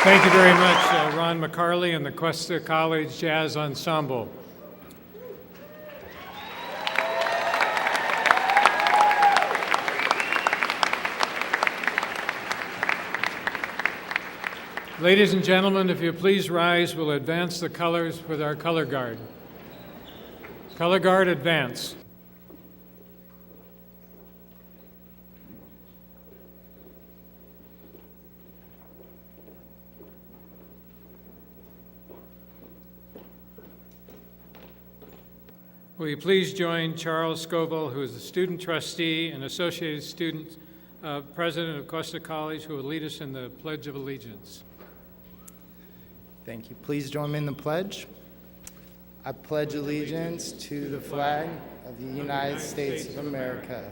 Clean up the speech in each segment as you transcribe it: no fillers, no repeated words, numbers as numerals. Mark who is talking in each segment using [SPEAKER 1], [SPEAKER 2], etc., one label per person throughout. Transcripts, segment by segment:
[SPEAKER 1] Thank you very much, Ron McCarley and the Cuesta College Jazz Ensemble. Ladies and gentlemen, if you please rise, we'll advance the colors with our color guard. Color guard, advance. Will you please join Charles Scovell, who is the student trustee and associated student president of Cuesta College, who will lead us in the Pledge of Allegiance.
[SPEAKER 2] Thank you. Please join me in the pledge. I pledge allegiance to the flag of the United States of America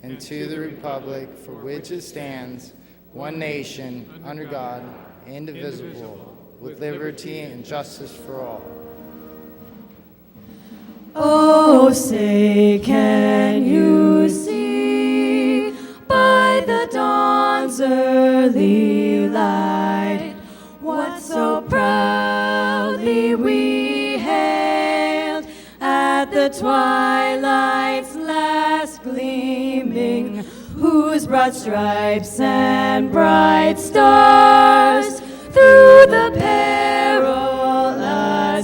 [SPEAKER 2] and to the republic for which it stands, one nation, under God, indivisible, with liberty and justice for all.
[SPEAKER 3] Oh, say, can you see by the dawn's early light what so proudly we hailed at the twilight's last gleaming, whose broad stripes and bright stars through the perilous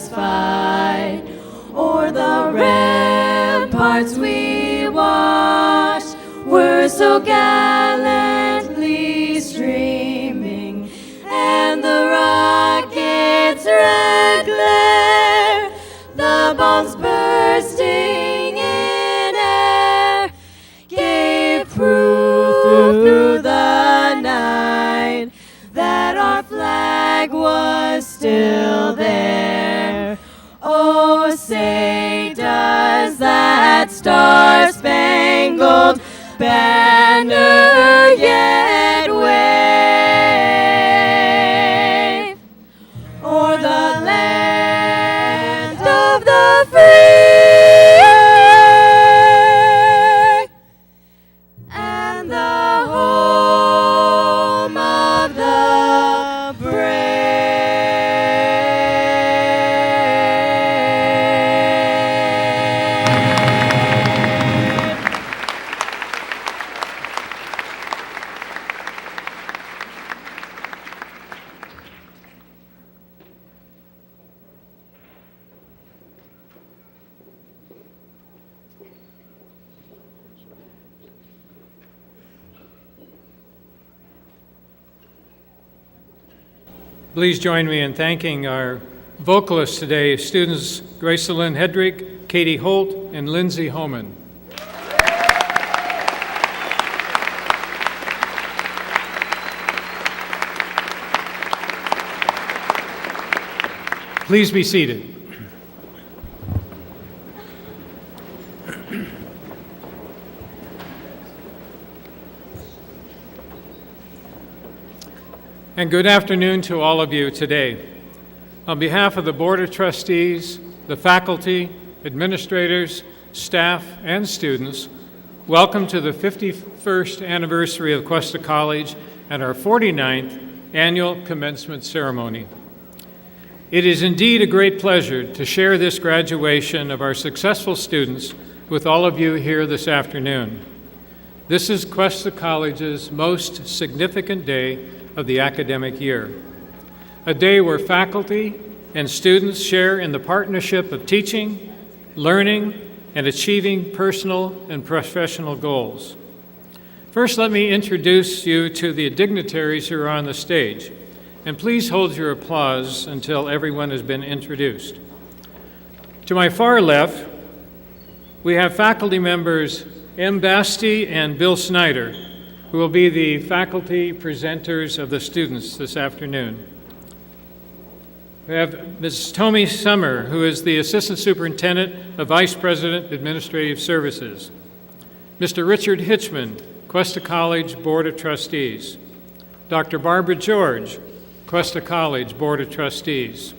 [SPEAKER 3] fight o'er the ramparts we watched were so gallantly streaming, and the rocket's red glare, the bombs bursting in air, gave proof through the night that our flag was still there. Oh, say, does that star-spangled banner yet wave o'er the land of the free and the home of the brave?
[SPEAKER 1] Please join me in thanking our vocalists today, students Gracelyn Hedrick, Katie Holt, and Lindsay Homan. Please be seated. And good afternoon to all of you today. On behalf of the Board of Trustees, the faculty, administrators, staff, and students, welcome to the 51st anniversary of Cuesta College and our 49th annual commencement ceremony. It is indeed a great pleasure to share this graduation of our successful students with all of you here this afternoon. This is Cuesta College's most significant day of the academic year, a day where faculty and students share in the partnership of teaching, learning, and achieving personal and professional goals. First, let me introduce you to the dignitaries who are on the stage, and please hold your applause until everyone has been introduced. To my far left, we have faculty members M. Basti and Bill Snyder, who will be the faculty presenters of the students this afternoon. We have Ms. Tomi Summer, who is the Assistant Superintendent of Vice President Administrative Services. Mr. Richard Hitchman, Cuesta College Board of Trustees. Dr. Barbara George, Cuesta College Board of Trustees.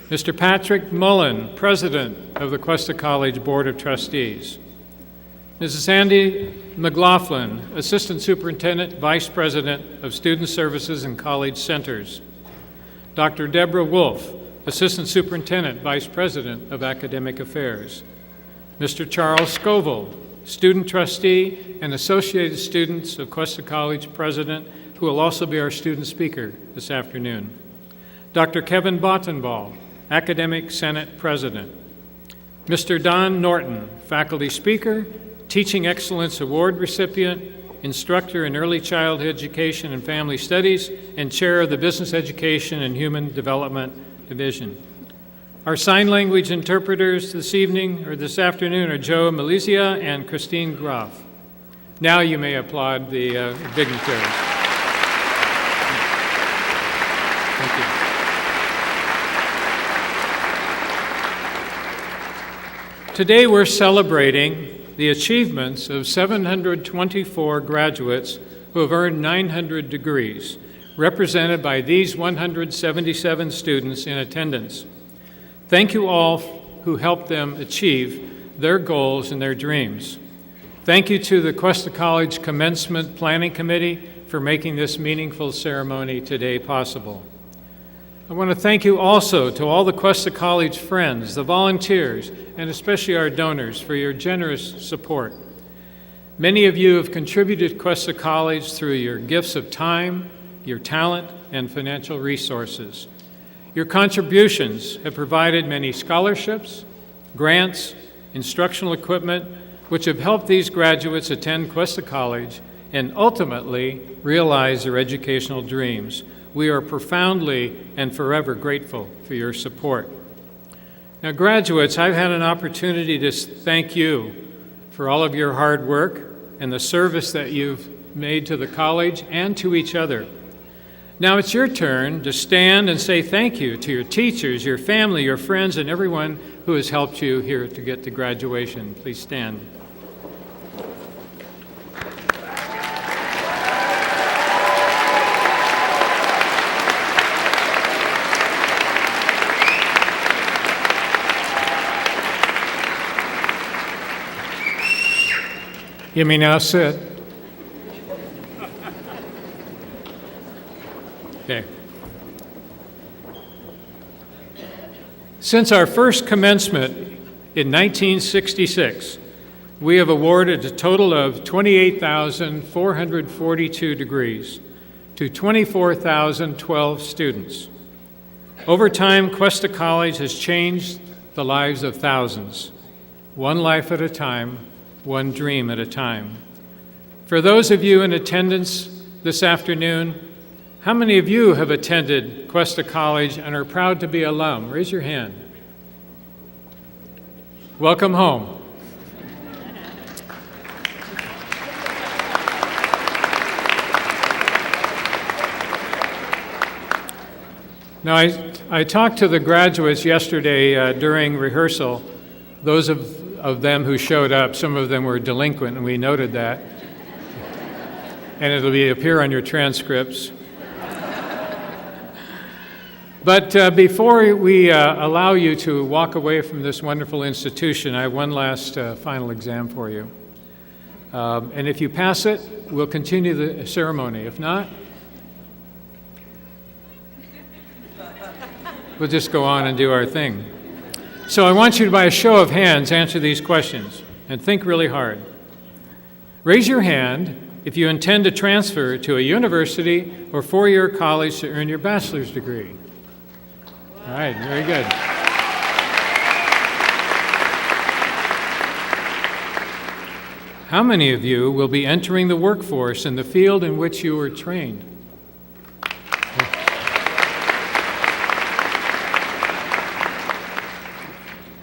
[SPEAKER 1] Mr. Patrick Mullen, President of the Cuesta College Board of Trustees. Mrs. Sandee McLaughlin, Assistant Superintendent, Vice President of Student Services and College Centers. Dr. Deborah Wolf, Assistant Superintendent, Vice President of Academic Affairs. Mr. Charles Scovell, Student Trustee and Associated Students of Cuesta College President, who will also be our student speaker this afternoon. Dr. Kevin Bottenball, Academic Senate President. Mr. Don Norton, Faculty Speaker, Teaching Excellence Award recipient, instructor in Early Childhood Education and Family Studies, and Chair of the Business Education and Human Development Division. Our sign language interpreters this afternoon are Joe Malizia and Christine Groff. Now you may applaud the dignitaries. Thank you. Today we're celebrating the achievements of 724 graduates who have earned 900 degrees, represented by these 177 students in attendance. Thank you all who helped them achieve their goals and their dreams. Thank you to the Cuesta College Commencement Planning Committee for making this meaningful ceremony today possible. I want to thank you also to all the Cuesta College friends, the volunteers, and especially our donors for your generous support. Many of you have contributed to Cuesta College through your gifts of time, your talent, and financial resources. Your contributions have provided many scholarships, grants, instructional equipment, which have helped these graduates attend Cuesta College and ultimately realize their educational dreams. We are profoundly and forever grateful for your support. Now, graduates, I've had an opportunity to thank you for all of your hard work and the service that you've made to the college and to each other. Now it's your turn to stand and say thank you to your teachers, your family, your friends, and everyone who has helped you here to get to graduation. Please stand. You may now sit. Okay. Since our first commencement in 1966, we have awarded a total of 28,442 degrees to 24,012 students. Over time, Cuesta College has changed the lives of thousands, one life at a time, one dream at a time. For those of you in attendance this afternoon, how many of you have attended Cuesta College and are proud to be alum? Raise your hand. Welcome home. Now, I talked to the graduates yesterday during rehearsal, those of them who showed up. Some of them were delinquent, and we noted that. And it'll appear on your transcripts. But before we allow you to walk away from this wonderful institution, I have one last final exam for you. And if you pass it, we'll continue the ceremony. If not, we'll just go on and do our thing. So I want you to, by a show of hands, answer these questions and think really hard. Raise your hand if you intend to transfer to a university or four-year college to earn your bachelor's degree. All right, very good. How many of you will be entering the workforce in the field in which you were trained?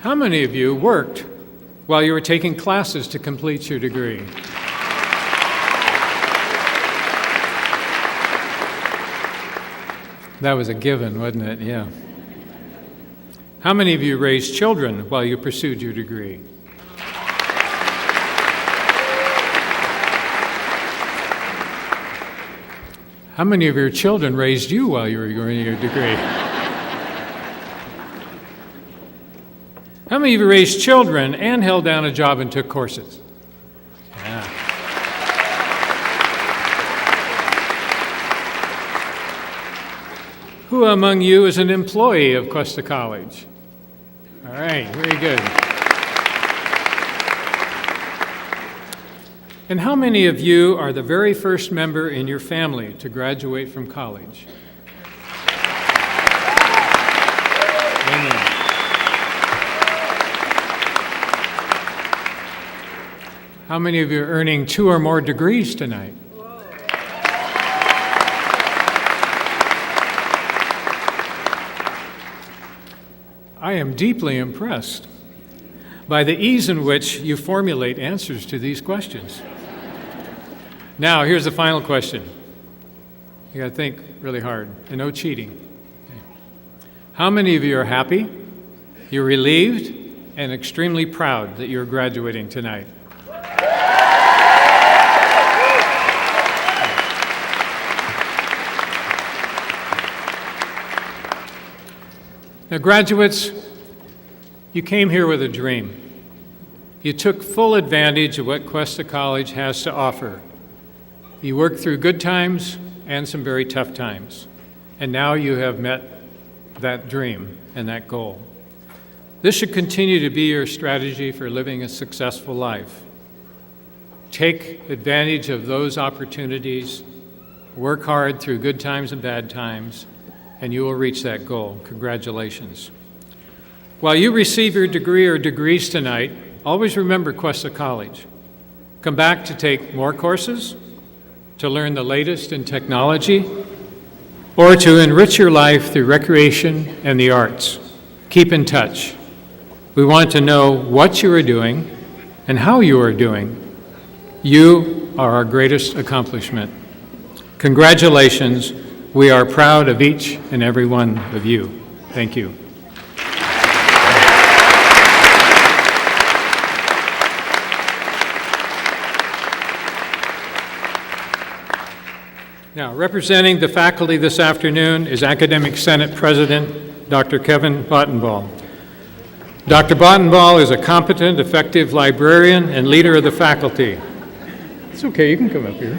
[SPEAKER 1] How many of you worked while you were taking classes to complete your degree? That was a given, wasn't it? Yeah. How many of you raised children while you pursued your degree? How many of your children raised you while you were earning your degree? How many of you raised children and held down a job and took courses? Who among you is an employee of Cuesta College? All right, very good. And how many of you are the very first member in your family to graduate from college? Amen. How many of you are earning 2 or more degrees tonight? I am deeply impressed by the ease in which you formulate answers to these questions. Now, here's the final question. You got to think really hard, and no cheating. Okay. How many of you are happy, you're relieved, and extremely proud that you're graduating tonight? Now, graduates, you came here with a dream. You took full advantage of what Cuesta College has to offer. You worked through good times and some very tough times, and now you have met that dream and that goal. This should continue to be your strategy for living a successful life. Take advantage of those opportunities, work hard through good times and bad times, and you will reach that goal. Congratulations. While you receive your degree or degrees tonight, always remember Cuesta College. Come back to take more courses, to learn the latest in technology, or to enrich your life through recreation and the arts. Keep in touch. We want to know what you are doing and how you are doing. You are our greatest accomplishment. Congratulations. We are proud of each and every one of you. Thank you. Now, representing the faculty this afternoon is Academic Senate President Dr. Kevin Bottenball. Dr. Bottenball is a competent, effective librarian and leader of the faculty. It's okay, you can come up here.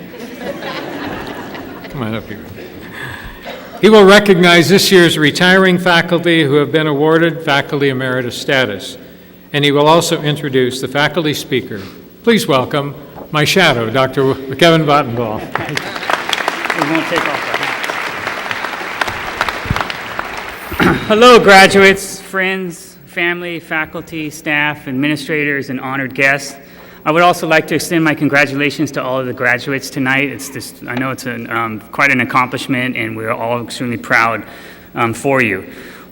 [SPEAKER 1] Come on up here. He will recognize this year's retiring faculty who have been awarded faculty emeritus status, and he will also introduce the faculty speaker. Please welcome my shadow, Dr. Kevin Bottenball.
[SPEAKER 4] We won't take off our hats. Hello, graduates, friends, family, faculty, staff, administrators, and honored guests. I would also like to extend my congratulations to all of the graduates tonight. I know it's quite an accomplishment, and we're all extremely proud for you.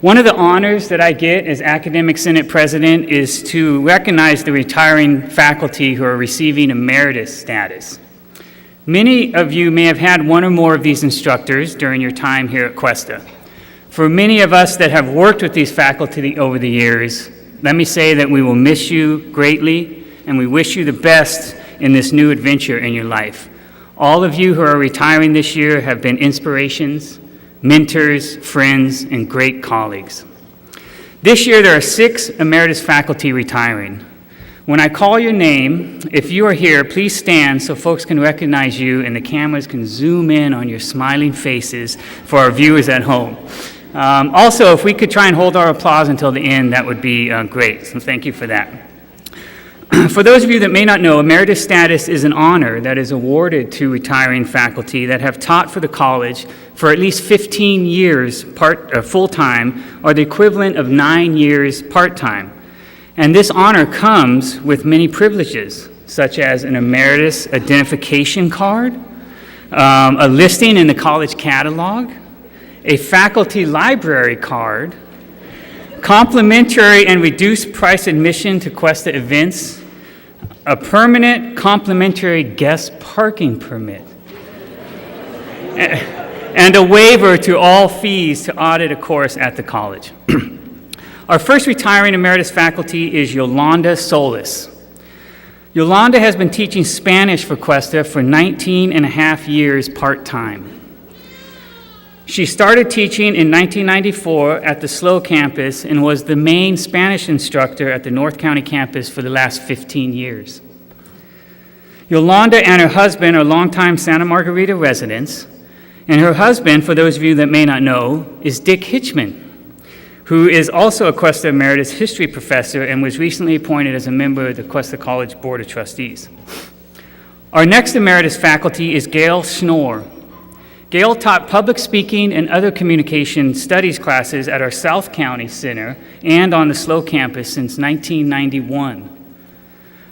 [SPEAKER 4] One of the honors that I get as Academic Senate President is to recognize the retiring faculty who are receiving emeritus status. Many of you may have had one or more of these instructors during your time here at Cuesta. For many of us that have worked with these faculty over the years, let me say that we will miss you greatly, and we wish you the best in this new adventure in your life. All of you who are retiring this year have been inspirations, mentors, friends, and great colleagues. This year there are 6 emeritus faculty retiring. When I call your name, if you are here, please stand so folks can recognize you and the cameras can zoom in on your smiling faces for our viewers at home. Also, if we could try and hold our applause until the end, that would be great, so thank you for that. For those of you that may not know, emeritus status is an honor that is awarded to retiring faculty that have taught for the college for at least 15 years full-time, or the equivalent of 9 years part-time. And this honor comes with many privileges, such as an emeritus identification card, a listing in the college catalog, a faculty library card, complimentary and reduced price admission to Cuesta events, a permanent complimentary guest parking permit, and a waiver to all fees to audit a course at the college. Our first retiring emeritus faculty is Yolanda Solis. Yolanda has been teaching Spanish for Cuesta for 19 and a half years part-time. She started teaching in 1994 at the SLO campus and was the main Spanish instructor at the North County campus for the last 15 years. Yolanda and her husband are longtime Santa Margarita residents, And her husband, for those of you that may not know, is Dick Hitchman, who is also a Cuesta Emeritus History Professor and was recently appointed as a member of the Cuesta College Board of Trustees. Our next Emeritus faculty is Gil Stork. Gil taught public speaking and other communication studies classes at our South County Center and on the SLO campus since 1991.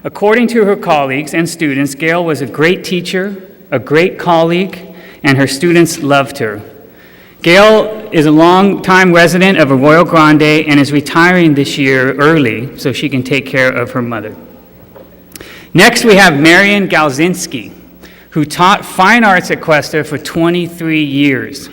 [SPEAKER 4] According to her colleagues and students, Gil was a great teacher, a great colleague, and her students loved her. Gil is a long-time resident of Arroyo Grande and is retiring this year early so she can take care of her mother. Next, we have Marian Galzinski, who taught fine arts at Cuesta for 23 years.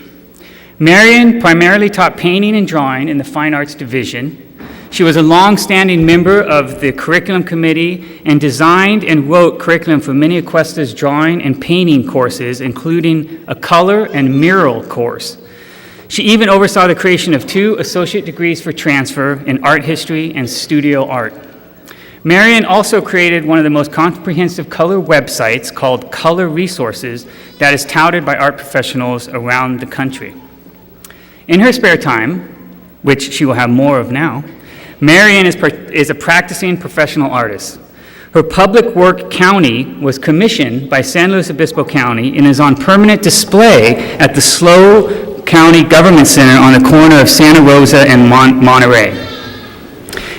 [SPEAKER 4] Marian primarily taught painting and drawing in the fine arts division. She was a long-standing member of the curriculum committee and designed and wrote curriculum for many of Cuesta's drawing and painting courses, including a color and mural course. She even oversaw the creation of 2 associate degrees for transfer in art history and studio art. Marian also created one of the most comprehensive color websites called Color Resources that is touted by art professionals around the country. In her spare time, which she will have more of now, Marian is a practicing professional artist. Her public work county was commissioned by San Luis Obispo County and is on permanent display at the SLO County Government Center on the corner of Santa Rosa and Monterey.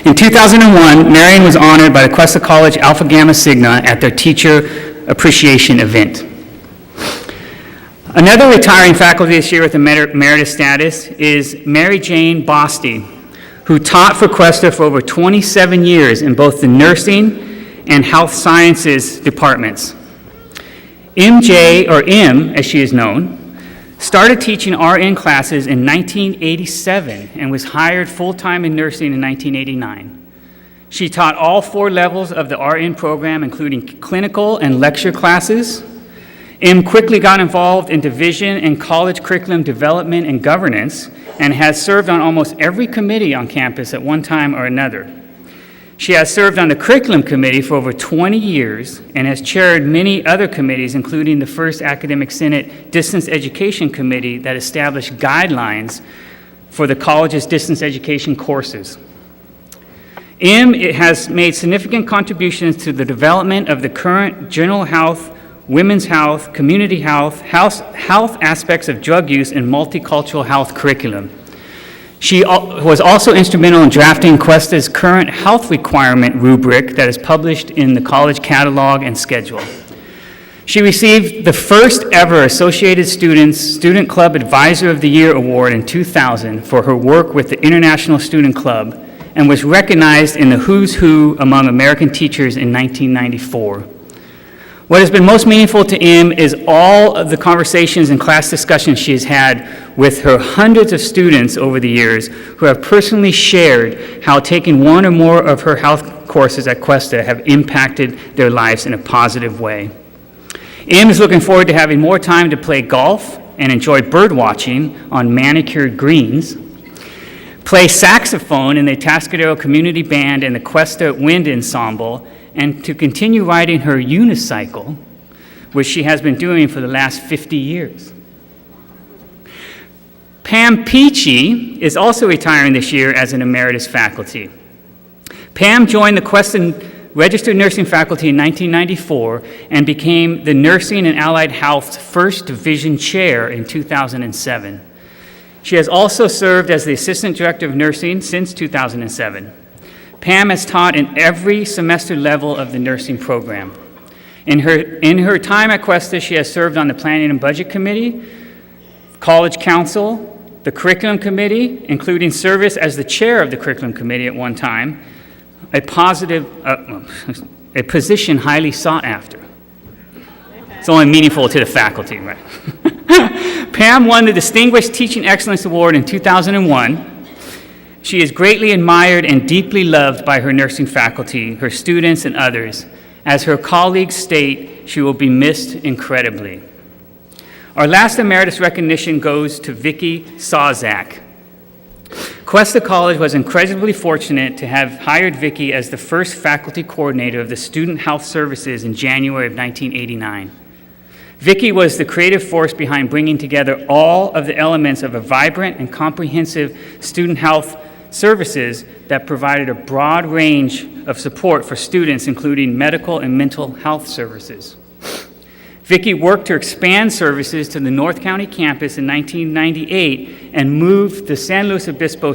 [SPEAKER 4] In 2001, Marian was honored by the Cuesta College Alpha Gamma Sigma at their teacher appreciation event. Another retiring faculty this year with emeritus status is Mary Jane Bosty, who taught for Cuesta for over 27 years in both the nursing and health sciences departments. MJ, or M as she is known, started teaching RN classes in 1987 and was hired full-time in nursing in 1989. She taught all 4 levels of the RN program, including clinical and lecture classes. M quickly got involved in division and college curriculum development and governance and has served on almost every committee on campus at one time or another. She has served on the curriculum committee for over 20 years and has chaired many other committees, including the first Academic Senate Distance Education Committee that established guidelines for the college's distance education courses. M has made significant contributions to the development of the current general health, women's health, community health, health aspects of drug use, and multicultural health curriculum. She was also instrumental in drafting Cuesta's current health requirement rubric that is published in the college catalog and schedule. She received the first ever Associated Student Club Advisor of the Year Award in 2000 for her work with the International Student Club and was recognized in the Who's Who among American teachers in 1994. What has been most meaningful to M is all of the conversations and class discussions she has had with her hundreds of students over the years who have personally shared how taking one or more of her health courses at Cuesta have impacted their lives in a positive way. M is looking forward to having more time to play golf and enjoy bird watching on manicured greens, play saxophone in the Atascadero Community Band and the Cuesta Wind Ensemble, and to continue riding her unicycle, which she has been doing for the last 50 years. Pam Peachy is also retiring this year as an emeritus faculty. Pam joined the Cuesta Registered Nursing Faculty in 1994 and became the Nursing and Allied Health's first division chair in 2007. She has also served as the Assistant Director of Nursing since 2007. Pam has taught in every semester level of the nursing program. In her time at Cuesta, she has served on the Planning and Budget Committee, College Council, the Curriculum Committee, including service as the chair of the Curriculum Committee at one time, a position highly sought after. It's only meaningful to the faculty, right? Pam won the Distinguished Teaching Excellence Award in 2001. She is greatly admired and deeply loved by her nursing faculty, her students, and others. As her colleagues state, she will be missed incredibly. Our last emeritus recognition goes to Vicki Sawzak. Cuesta College was incredibly fortunate to have hired Vicki as the first faculty coordinator of the Student Health Services in January of 1989. Vicki was the creative force behind bringing together all of the elements of a vibrant and comprehensive student health services that provided a broad range of support for students, including medical and mental health services. Vicki worked to expand services to the North County campus in 1998 and moved the San Luis Obispo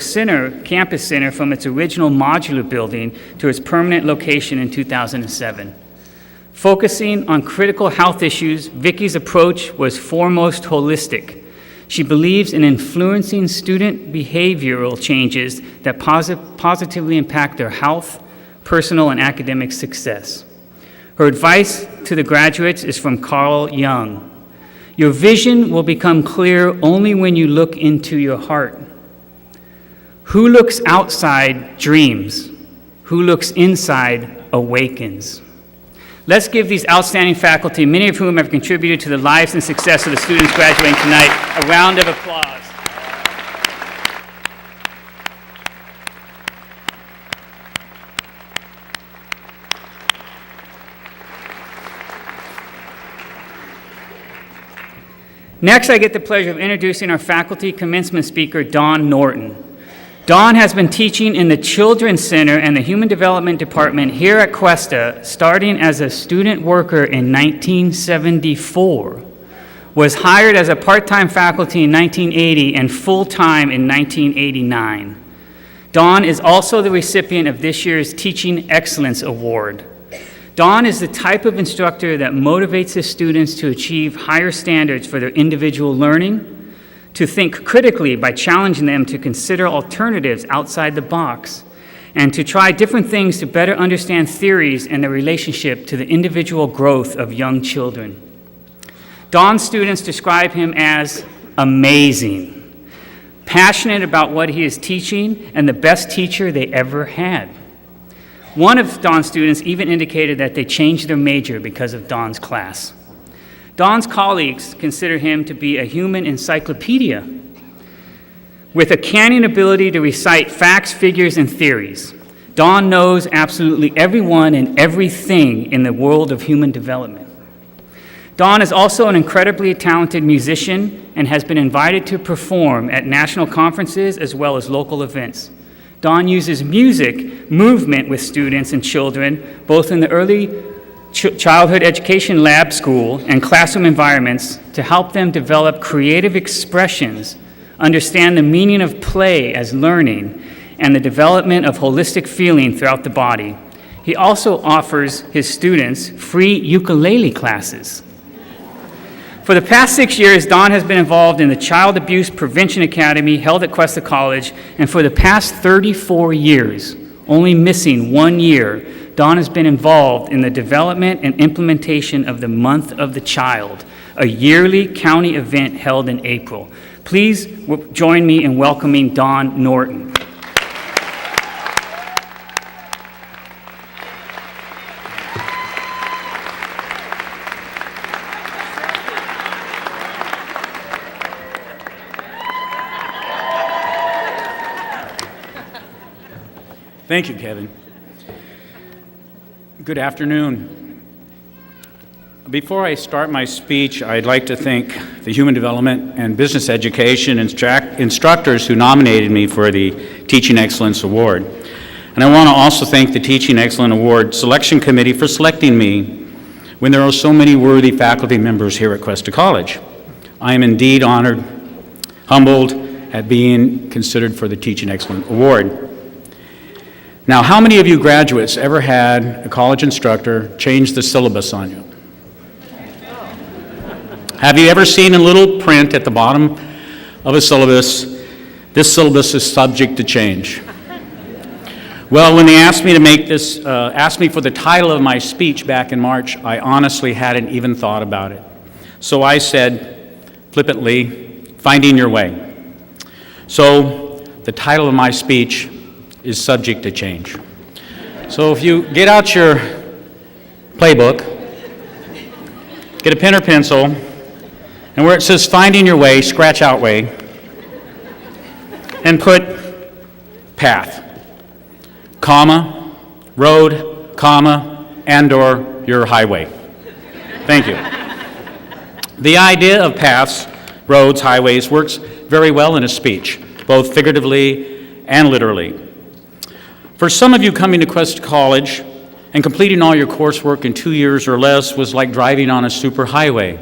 [SPEAKER 4] Campus Center from its original modular building to its permanent location in 2007. Focusing on critical health issues, Vicki's approach was foremost holistic. She believes in influencing student behavioral changes that positively impact their health, personal, and academic success. Her advice to the graduates is from Carl Jung. Your vision will become clear only when you look into your heart. Who looks outside dreams. Who looks inside awakens. Let's give these outstanding faculty, many of whom have contributed to the lives and success of the students graduating tonight, a round of applause. Next, I get the pleasure of introducing our faculty commencement speaker, Dawn Norton. Dawn has been teaching in the Children's Center and the Human Development Department here at Cuesta, starting as a student worker in 1974, was hired as a part-time faculty in 1980 and full-time in 1989. Dawn is also the recipient of this year's Teaching Excellence Award. Dawn is the type of instructor that motivates his students to achieve higher standards for their individual learning, to think critically by challenging them to consider alternatives outside the box, and to try different things to better understand theories and their relationship to the individual growth of young children. Dawn's students describe him as amazing, passionate about what he is teaching, and the best teacher they ever had. One of Dawn's students even indicated that they changed their major because of Dawn's class. Dawn's colleagues consider him to be a human encyclopedia with a canny ability to recite facts, figures, and theories. Dawn knows absolutely everyone and everything in the world of human development. Dawn is also an incredibly talented musician and has been invited to perform at national conferences as well as local events. Dawn uses music movement with students and children, both in the early childhood education lab school and classroom environments, to help them develop creative expressions, understand the meaning of play as learning, and the development of holistic feeling throughout the body. He also offers his students free ukulele classes. For the past 6 years, Dawn has been involved in the Child Abuse Prevention Academy held at Cuesta College, and for the past 34 years, only missing 1 year, Dawn has been involved in the development and implementation of the Month of the Child, a yearly county event held in April. Please join me in welcoming Dawn Norton.
[SPEAKER 5] Thank you, Kevin. Good afternoon. Before I start my speech, I'd like to thank the Human Development and Business Education instructors who nominated me for the Teaching Excellence Award. And I want to also thank the Teaching Excellence Award Selection Committee for selecting me when there are so many worthy faculty members here at Cuesta College. I am indeed honored, humbled at being considered for the Teaching Excellence Award. Now, how many of you graduates ever had a college instructor change the syllabus on you? Have you ever seen a little print at the bottom of a syllabus, this syllabus is subject to change? Well, when they asked me to make this, asked me for the title of my speech back in March, I honestly hadn't even thought about it. So I said, flippantly, Finding Your Way. So the title of my speech is subject to change. So if you get out your playbook, get a pen or pencil, and where it says Finding Your Way, scratch out way, and put path, comma, road, comma, and/or your highway. Thank you. The idea of paths, roads, highways works very well in a speech, both figuratively and literally. For some of you coming to Cuesta College and completing all your coursework in 2 years or less was like driving on a superhighway.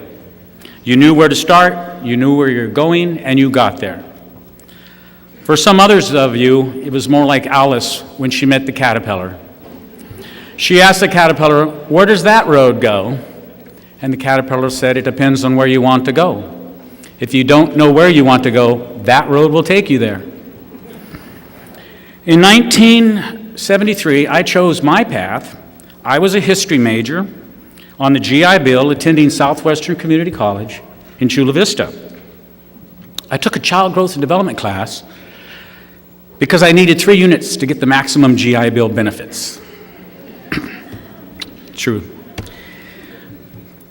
[SPEAKER 5] You knew where to start, you knew where you're going, and you got there. For some others of you, it was more like Alice when she met the caterpillar. She asked the caterpillar, "Where does that road go?" And the caterpillar said, "It depends on where you want to go. If you don't know where you want to go, that road will take you there." In 1973, I chose my path. I was a history major on the GI Bill, attending Southwestern Community College in Chula Vista. I took a child growth and development class because I needed 3 units to get the maximum GI Bill benefits. True.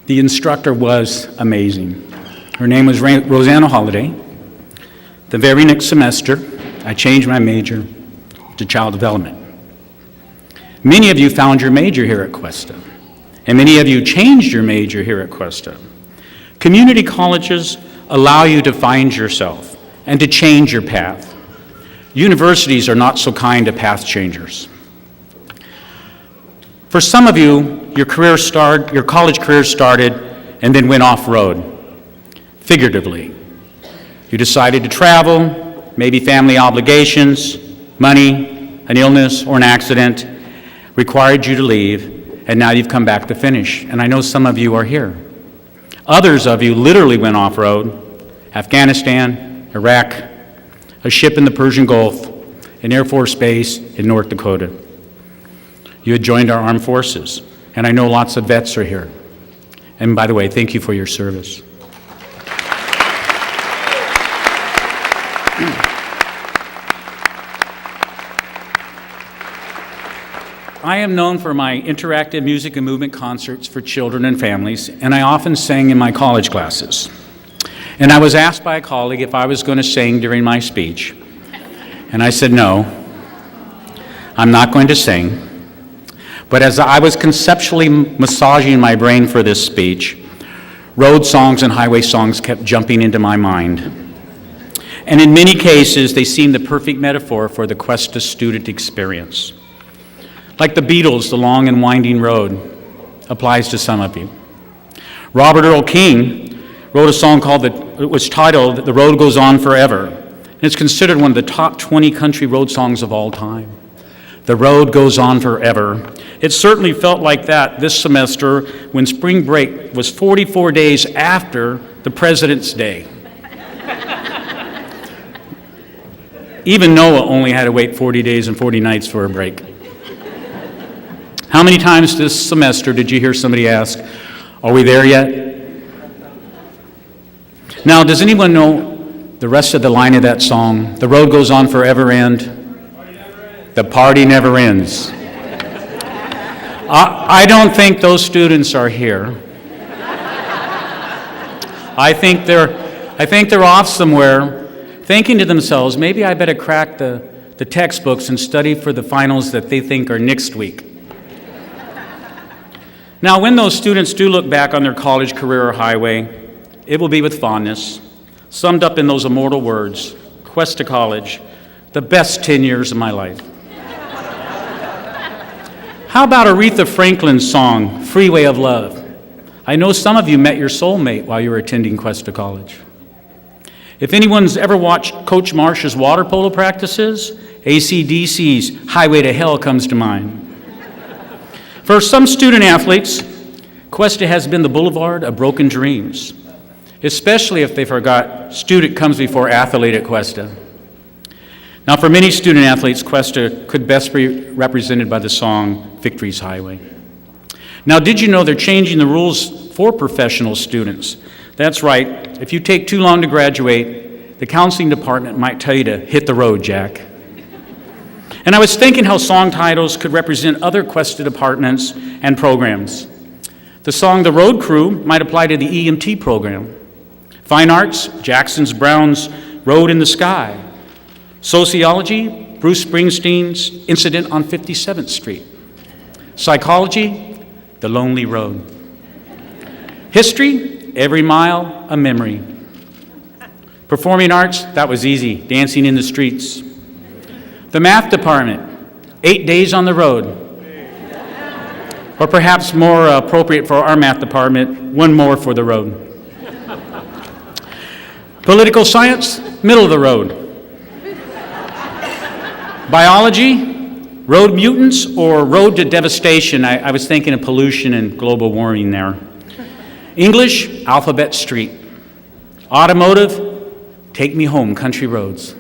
[SPEAKER 5] The instructor was amazing. Her name was Rosanna Holliday. The very next semester, I changed my major to child development. Many of you found your major here at Cuesta, and many of you changed your major here at Cuesta. Community colleges allow you to find yourself and to change your path. Universities are not so kind to path changers. For some of you, your college career started and then went off-road, figuratively. You decided to travel, maybe family obligations, money, an illness, or an accident required you to leave, and now you've come back to finish. And I know some of you are here. Others of you literally went off-road, Afghanistan, Iraq, a ship in the Persian Gulf, an Air Force base in North Dakota. You had joined our armed forces, and I know lots of vets are here. And by the way, thank you for your service. I am known for my interactive music and movement concerts for children and families, and I often sang in my college classes. And I was asked by a colleague if I was going to sing during my speech, and I said, no, I'm not going to sing. But as I was conceptually massaging my brain for this speech, road songs and highway songs kept jumping into my mind. And in many cases, they seemed the perfect metaphor for the Cuesta student experience. Like the Beatles, The Long and Winding Road applies to some of you. Robert Earl King wrote a song it was titled The Road Goes On Forever. And it's considered one of the top 20 country road songs of all time. The road goes on forever. It certainly felt like that this semester when spring break was 44 days after the President's Day. Even Noah only had to wait 40 days and 40 nights for a break. How many times this semester did you hear somebody ask, "Are we there yet?" Now, does anyone know the rest of the line of that song? The road goes on forever and the party never ends. I don't think those students are here. I think they're off somewhere thinking to themselves, maybe I better crack the textbooks and study for the finals that they think are next week. Now, when those students do look back on their college career or highway, it will be with fondness, summed up in those immortal words, Cuesta College, the best 10 years of my life. How about Aretha Franklin's song, Freeway of Love? I know some of you met your soulmate while you were attending Cuesta College. If anyone's ever watched Coach Marsh's water polo practices, AC/DC's Highway to Hell comes to mind. For some student athletes, Cuesta has been the boulevard of broken dreams, especially if they forgot student comes before athlete at Cuesta. Now, for many student athletes, Cuesta could best be represented by the song Victory's Highway. Now, did you know they're changing the rules for professional students? That's right. If you take too long to graduate, the counseling department might tell you to hit the road, Jack. And I was thinking how song titles could represent other Cuesta departments and programs. The song The Road Crew might apply to the EMT program. Fine Arts, Jackson's Brown's Road in the Sky. Sociology, Bruce Springsteen's Incident on 57th Street. Psychology, The Lonely Road. History, every mile a memory. Performing arts, that was easy, dancing in the streets. The math department, 8 days on the road. Or perhaps more appropriate for our math department, one more for the road. Political science, middle of the road. Biology, road mutants or road to devastation. I was thinking of pollution and global warming there. English, Alphabet Street. Automotive, take me home, country roads.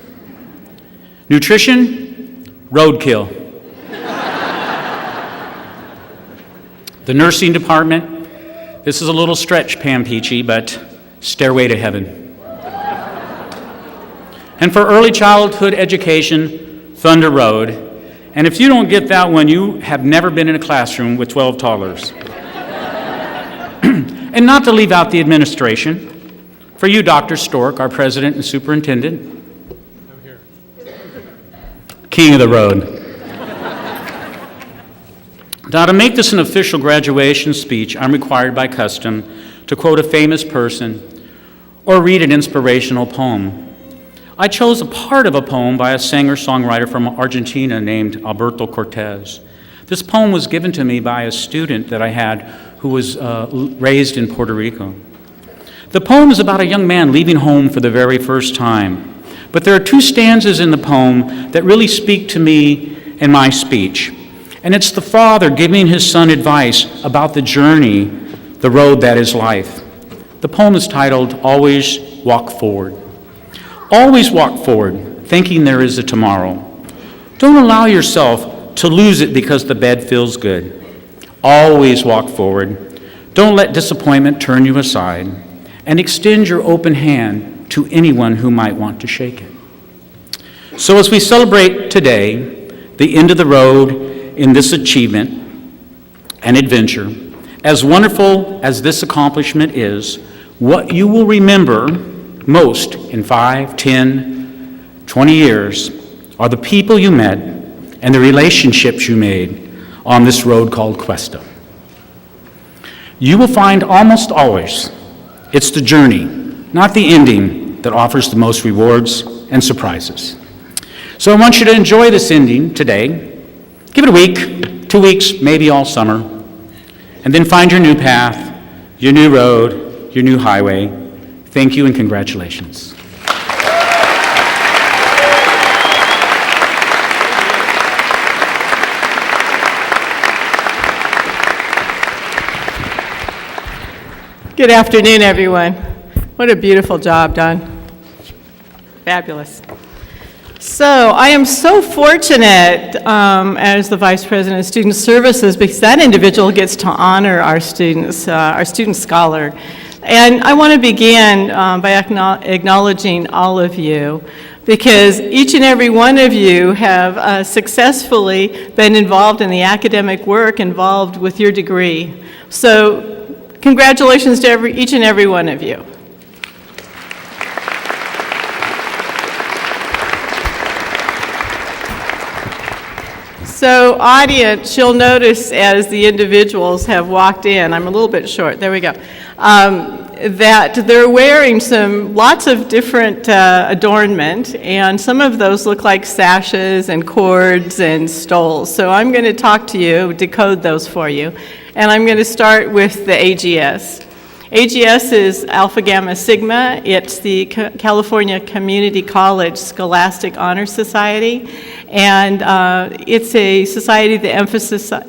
[SPEAKER 5] Nutrition, roadkill. The nursing department, this is a little stretch, Pam Peachy, but stairway to heaven. And for early childhood education, Thunder Road. And if you don't get that one, you have never been in a classroom with 12 toddlers. And not to leave out the administration, for you, Dr. Stork, our president and superintendent, king of the road. Now, to make this an official graduation speech, I'm required by custom to quote a famous person or read an inspirational poem. I chose a part of a poem by a singer-songwriter from Argentina named Alberto Cortez. This poem was given to me by a student that I had who was raised in Puerto Rico. The poem is about a young man leaving home for the very first time, but there are two stanzas in the poem that really speak to me in my speech. And it's the father giving his son advice about the journey, the road that is life. The poem is titled, Always Walk Forward. Always walk forward, thinking there is a tomorrow. Don't allow yourself to lose it because the bed feels good. Always walk forward. Don't let disappointment turn you aside, and extend your open hand to anyone who might want to shake it. So as we celebrate today, the end of the road in this achievement and adventure, as wonderful as this accomplishment is, what you will remember most in 5, 10, 20 years are the people you met and the relationships you made on this road called Cuesta. You will find almost always it's the journey, not the ending, that offers the most rewards and surprises. So I want you to enjoy this ending today. Give it a week, 2 weeks, maybe all summer, and then find your new path, your new road, your new highway. Thank you and congratulations.
[SPEAKER 3] Good afternoon, everyone. What a beautiful job done. Fabulous. So I am so fortunate as the Vice President of Student Services because that individual gets to honor our students, our student scholar. And I want to begin by acknowledging all of you because each and every one of you have successfully been involved in the academic work involved with your degree. So congratulations to each and every one of you. So audience, you'll notice as the individuals have walked in, I'm a little bit short, there we go, that they're wearing lots of different adornment, and some of those look like sashes and cords and stoles. So I'm going to talk to you, decode those for you, and I'm going to start with the AGS. AGS is Alpha Gamma Sigma. It's the California Community College Scholastic Honor Society, and it's a society that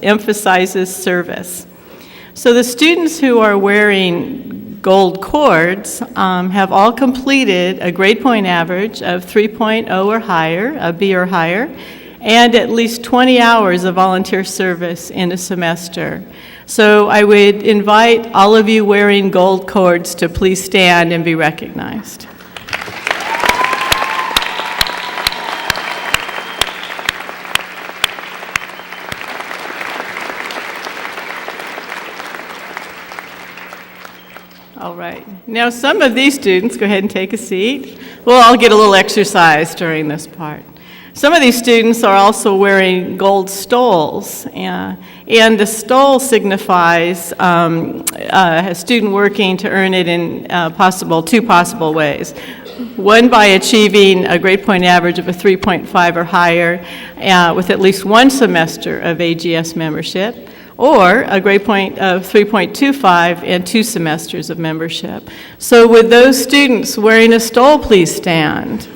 [SPEAKER 3] emphasizes service. So the students who are wearing gold cords have all completed a grade point average of 3.0 or higher, a B or higher, and at least 20 hours of volunteer service in a semester. So I would invite all of you wearing gold cords to please stand and be recognized. All right. Now some of these students, go ahead and take a seat. We'll all get a little exercise during this part. Some of these students are also wearing gold stoles, and the stole signifies a student working to earn it in two possible ways. One, by achieving a grade point average of a 3.5 or higher with at least one semester of AGS membership, or a grade point of 3.25 and 2 semesters of membership. So would those students wearing a stole please stand?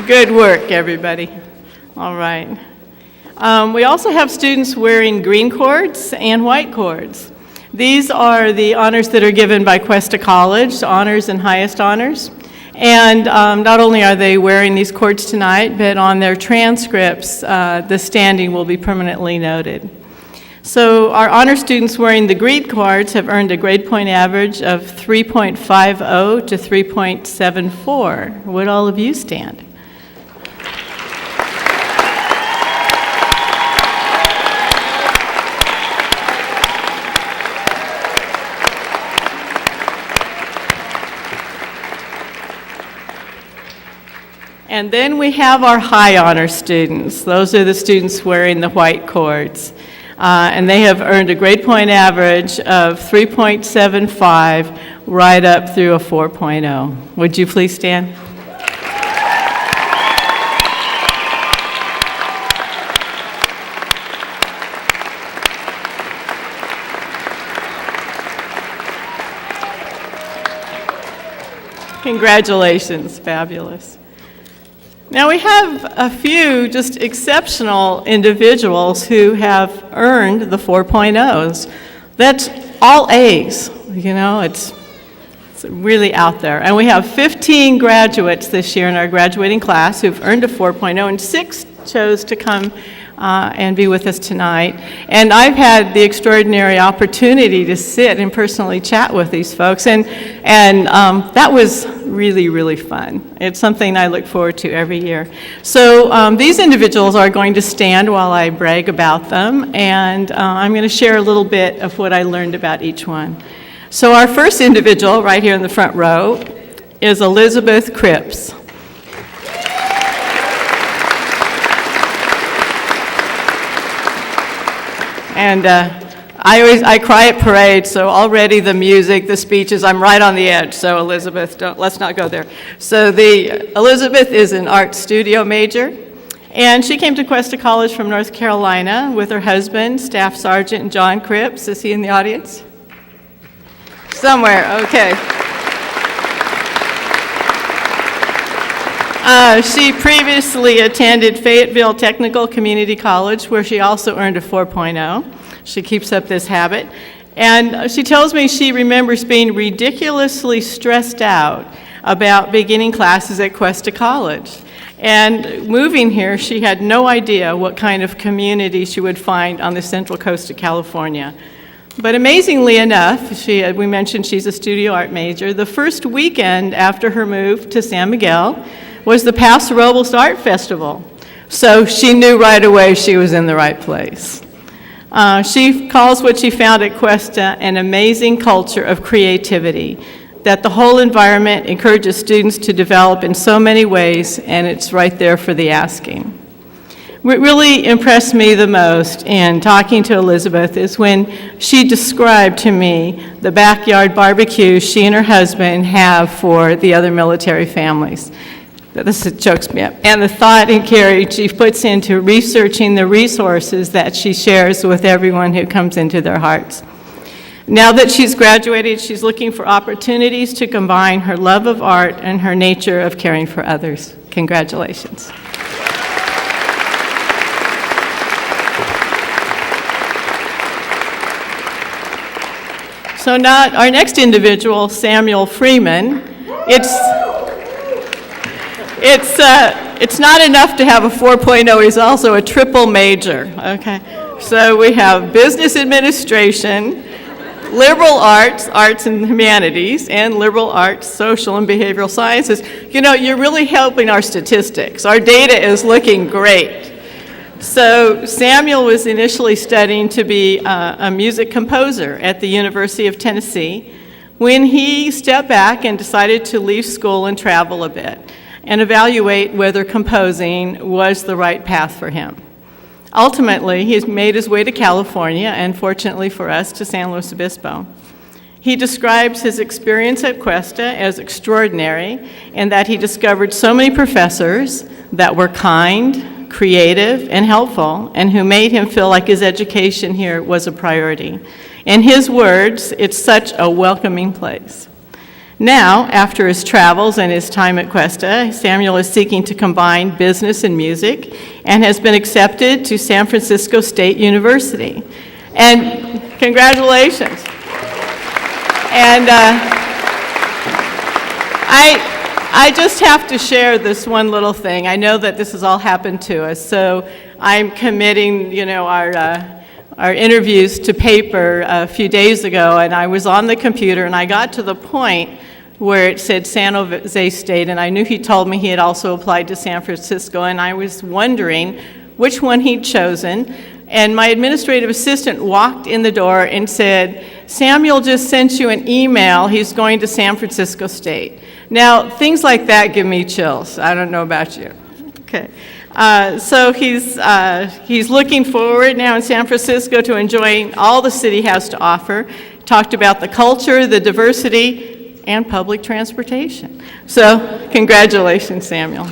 [SPEAKER 3] Good work, everybody. All right. We also have students wearing green cords and white cords. These are the honors that are given by Cuesta College, honors and highest honors. And not only are they wearing these cords tonight, but on their transcripts, the standing will be permanently noted. So our honor students wearing the green cards have earned a grade point average of 3.50 to 3.74. Would all of you stand? And then we have our high honor students. Those are the students wearing the white cords. And they have earned a grade point average of 3.75 right up through a 4.0. Would you please stand? Congratulations, fabulous. Now we have a few just exceptional individuals who have earned the 4.0s. That's all A's, you know, it's really out there. And we have 15 graduates this year in our graduating class who've earned a 4.0, and 6 chose to come and be with us tonight. And I've had the extraordinary opportunity to sit and personally chat with these folks, and that was really, really fun. It's something I look forward to every year. So these individuals are going to stand while I brag about them, and I'm going to share a little bit of what I learned about each one. So our first individual right here in the front row is Elizabeth Cripps. And I cry at parade, so already the music, the speeches, I'm right on the edge. So Elizabeth, let's not go there. So Elizabeth is an art studio major, and she came to Cuesta College from North Carolina with her husband, Staff Sergeant John Cripps. Is he in the audience? Somewhere, okay. She previously attended Fayetteville Technical Community College, where she also earned a 4.0. She keeps up this habit. And she tells me she remembers being ridiculously stressed out about beginning classes at Cuesta College. And moving here, she had no idea what kind of community she would find on the central coast of California. But amazingly enough, we mentioned she's a studio art major. The first weekend after her move to San Miguel was the Paso Robles Art Festival. So she knew right away she was in the right place. She calls what she found at Cuesta an amazing culture of creativity, that the whole environment encourages students to develop in so many ways, and it's right there for the asking. What really impressed me the most in talking to Elizabeth is when she described to me the backyard barbecue she and her husband have for the other military families. This chokes me up. And the thought and care she puts into researching the resources that she shares with everyone who comes into their hearts. Now that she's graduated, she's looking for opportunities to combine her love of art and her nature of caring for others. Congratulations. So now our next individual, Samuel Freeman, it's not enough to have a 4.0, he's also a triple major, okay? So we have business administration, liberal arts, arts and humanities, and liberal arts, social and behavioral sciences. You know, you're really helping our statistics. Our data is looking great. So Samuel was initially studying to be a music composer at the University of Tennessee when he stepped back and decided to leave school and travel a bit and evaluate whether composing was the right path for him. Ultimately, he's made his way to California and, fortunately for us, to San Luis Obispo. He describes his experience at Cuesta as extraordinary in that he discovered so many professors that were kind, creative, and helpful, and who made him feel like his education here was a priority. In his words, it's such a welcoming place. Now, after his travels and his time at Cuesta, Samuel is seeking to combine business and music and has been accepted to San Francisco State University. And congratulations. And I just have to share this one little thing. I know that this has all happened to us, so I'm committing, our interviews to paper a few days ago, and I was on the computer, and I got to the point where it said San Jose State, and I knew he told me he had also applied to San Francisco, and I was wondering which one he'd chosen. And my administrative assistant walked in the door and said, Samuel just sent you an email. He's going to San Francisco State. Now, things like that give me chills. I don't know about you. Okay. So he's looking forward now in San Francisco to enjoying all the city has to offer. Talked about the culture, the diversity, and public transportation. So congratulations, Samuel.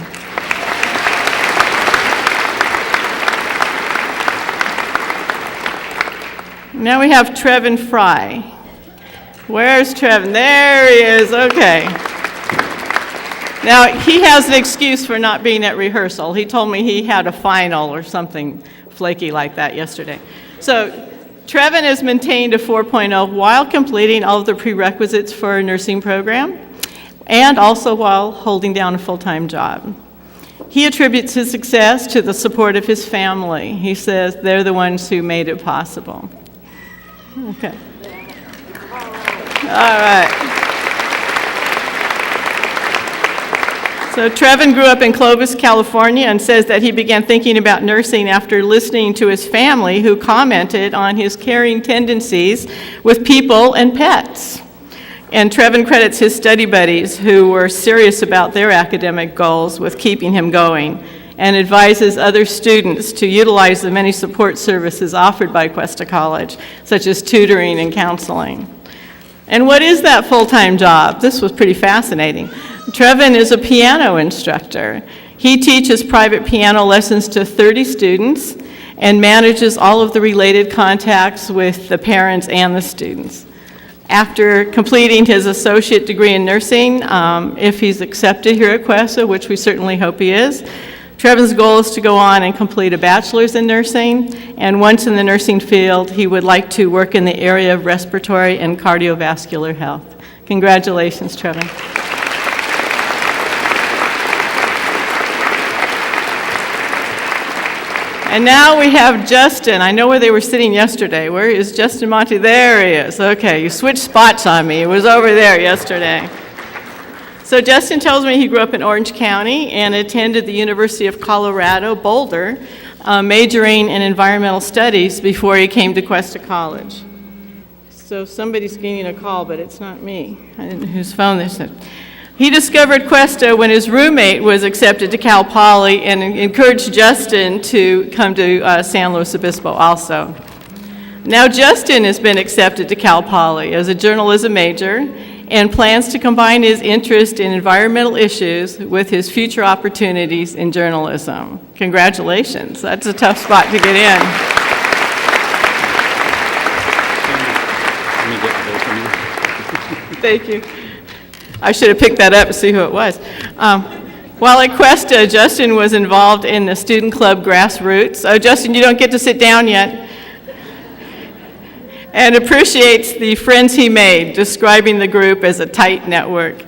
[SPEAKER 3] Now we have Trevin Fry. Where's Trevin? There he is, okay. Now, he has an excuse for not being at rehearsal. He told me he had a final or something flaky like that yesterday. So, Trevin has maintained a 4.0 while completing all of the prerequisites for a nursing program and also while holding down a full-time job. He attributes his success to the support of his family. He says they're the ones who made it possible. Okay. All right. So Trevin grew up in Clovis, California, and says that he began thinking about nursing after listening to his family, who commented on his caring tendencies with people and pets. And Trevin credits his study buddies, who were serious about their academic goals, with keeping him going, and advises other students to utilize the many support services offered by Cuesta College, such as tutoring and counseling. And what is that full-time job? This was pretty fascinating. Trevin is a piano instructor. He teaches private piano lessons to 30 students and manages all of the related contacts with the parents and the students. After completing his associate degree in nursing, if he's accepted here at Cuesta, which we certainly hope he is, Trevin's goal is to go on and complete a bachelor's in nursing, and once in the nursing field, he would like to work in the area of respiratory and cardiovascular health. Congratulations, Trevin. And now we have Justin. I know where they were sitting yesterday. Where is Justin Monty? There he is. Okay, you switched spots on me. He was over there yesterday. So Justin tells me he grew up in Orange County and attended the University of Colorado, Boulder, majoring in environmental studies before he came to Cuesta College. So somebody's getting a call, but it's not me. I didn't know whose phone this is. He discovered Cuesta when his roommate was accepted to Cal Poly and encouraged Justin to come to San Luis Obispo also. Now Justin has been accepted to Cal Poly as a journalism major and plans to combine his interest in environmental issues with his future opportunities in journalism. Congratulations. That's a tough spot to get in. Thank you. I should have picked that up to see who it was. While at Cuesta, Justin was involved in the student club Grassroots. Oh, Justin, you don't get to sit down yet. And appreciates the friends he made, describing the group as a tight network.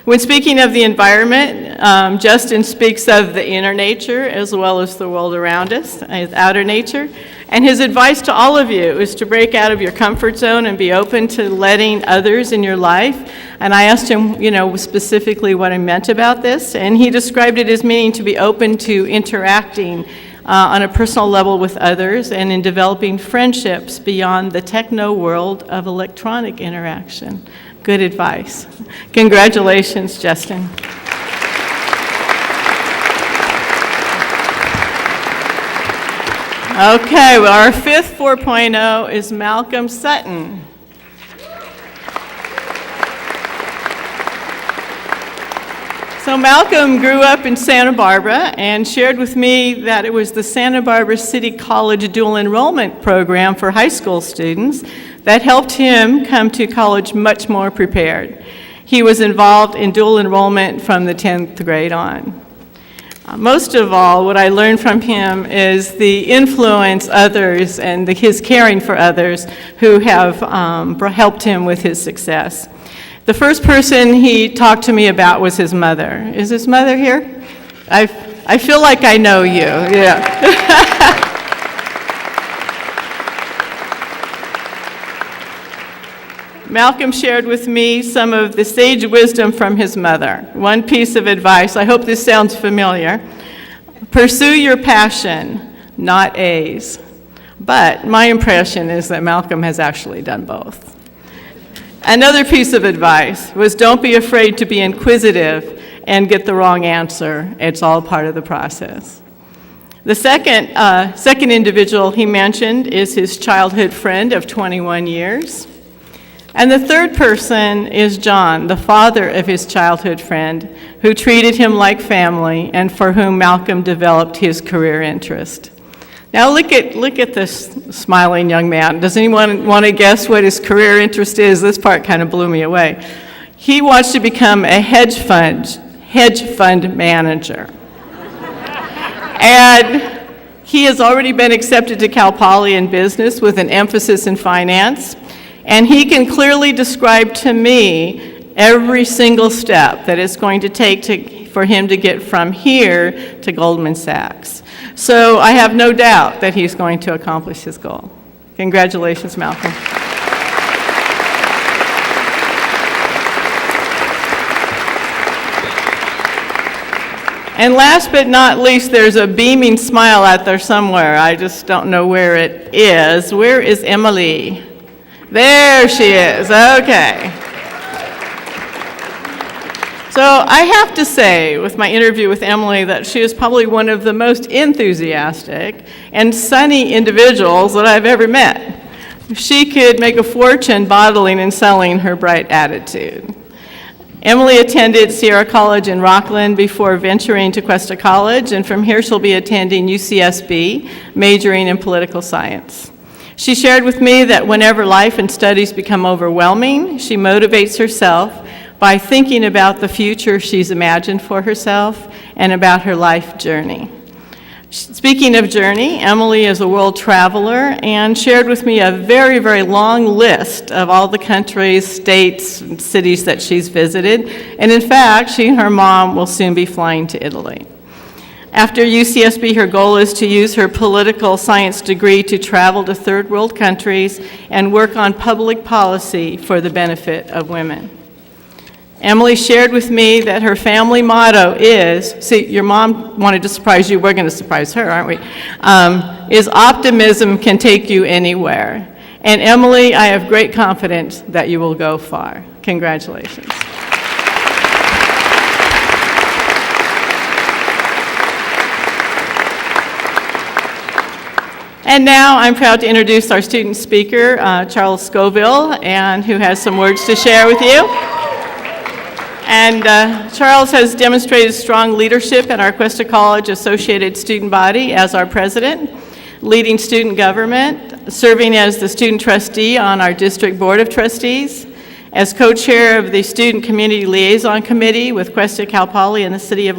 [SPEAKER 3] When speaking of the environment, Justin speaks of the inner nature as well as the world around us, his outer nature. And his advice to all of you is to break out of your comfort zone and be open to letting others in your life. And I asked him, specifically what I meant about this, and he described it as meaning to be open to interacting on a personal level with others and in developing friendships beyond the techno world of electronic interaction. Good advice. Congratulations, Justin. Okay, well, our fifth 4.0 is Malcolm Sutton. So Malcolm grew up in Santa Barbara and shared with me that it was the Santa Barbara City College dual enrollment program for high school students that helped him come to college much more prepared. He was involved in dual enrollment from the 10th grade on. Most of all, what I learned from him is the influence others and his caring for others who have helped him with his success. The first person he talked to me about was his mother. Is his mother here? I feel like I know you, yeah. Malcolm shared with me some of the sage wisdom from his mother. One piece of advice, I hope this sounds familiar. Pursue your passion, not A's. But my impression is that Malcolm has actually done both. Another piece of advice was don't be afraid to be inquisitive and get the wrong answer. It's all part of the process. The second individual he mentioned is his childhood friend of 21 years. And the third person is John, the father of his childhood friend, who treated him like family and for whom Malcolm developed his career interest. Now look at this smiling young man. Does anyone want to guess what his career interest is? This part kind of blew me away. He wants to become a hedge fund manager. And he has already been accepted to Cal Poly in business with an emphasis in finance. And he can clearly describe to me every single step that it's going to take for him to get from here to Goldman Sachs. So I have no doubt that he's going to accomplish his goal. Congratulations, Malcolm. And last but not least, there's a beaming smile out there somewhere. I just don't know where it is. Where is Emily? There she is, okay. So I have to say, with my interview with Emily, that she is probably one of the most enthusiastic and sunny individuals that I've ever met. She could make a fortune bottling and selling her bright attitude. Emily attended Sierra College in Rockland before venturing to Cuesta College, and from here she'll be attending UCSB, majoring in political science. She shared with me that whenever life and studies become overwhelming, she motivates herself by thinking about the future she's imagined for herself and about her life journey. Speaking of journey, Emily is a world traveler and shared with me a very, very long list of all the countries, states, and cities that she's visited. And in fact, she and her mom will soon be flying to Italy. After UCSB, her goal is to use her political science degree to travel to third world countries and work on public policy for the benefit of women. Emily shared with me that her family motto is, see, your mom wanted to surprise you, we're going to surprise her, aren't we? Is optimism can take you anywhere. And Emily, I have great confidence that you will go far. Congratulations. And now I'm proud to introduce our student speaker, Charles Scovell, and who has some words to share with you. And Charles has demonstrated strong leadership in our Cuesta College Associated Student Body as our president, leading student government, serving as the student trustee on our district board of trustees, as co-chair of the Student Community Liaison Committee with Cuesta, Cal Poly, and the city of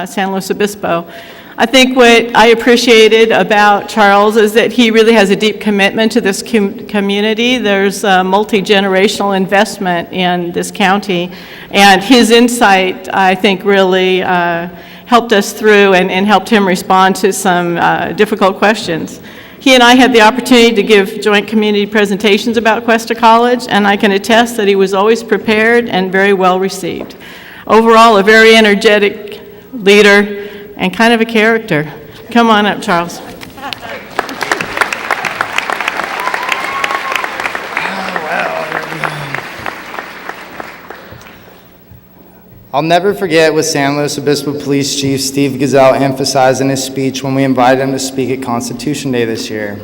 [SPEAKER 3] San Luis Obispo. I think what I appreciated about Charles is that he really has a deep commitment to this community. There's a multi-generational investment in this county, and his insight, I think, really helped us through and helped him respond to some difficult questions. He and I had the opportunity to give joint community presentations about Cuesta College, and I can attest that he was always prepared and very well received. Overall, a very energetic leader and kind of a character. Come on up, Charles.
[SPEAKER 2] I'll never forget what San Luis Obispo Police Chief Steve Gazelle emphasized in his speech when we invited him to speak at Constitution Day this year.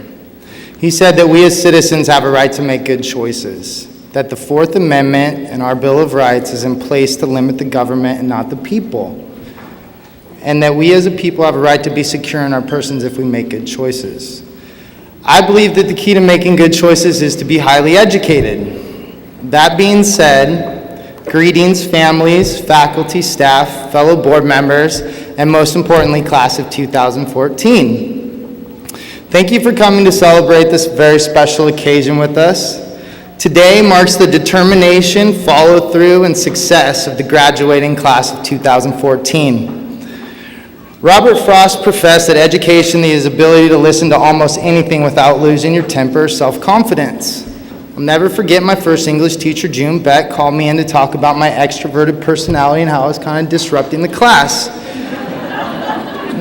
[SPEAKER 2] He said that we as citizens have a right to make good choices, that the Fourth Amendment and our Bill of Rights is in place to limit the government and not the people, and that we as a people have a right to be secure in our persons if we make good choices. I believe that the key to making good choices is to be highly educated. That being said, greetings, families, faculty, staff, fellow board members, and most importantly, class of 2014. Thank you for coming to celebrate this very special occasion with us. Today marks the determination, follow-through, and success of the graduating class of 2014. Robert Frost professed that education is the ability to listen to almost anything without losing your temper or self-confidence. I'll never forget my first English teacher, June Beck, called me in to talk about my extroverted personality and how I was kind of disrupting the class.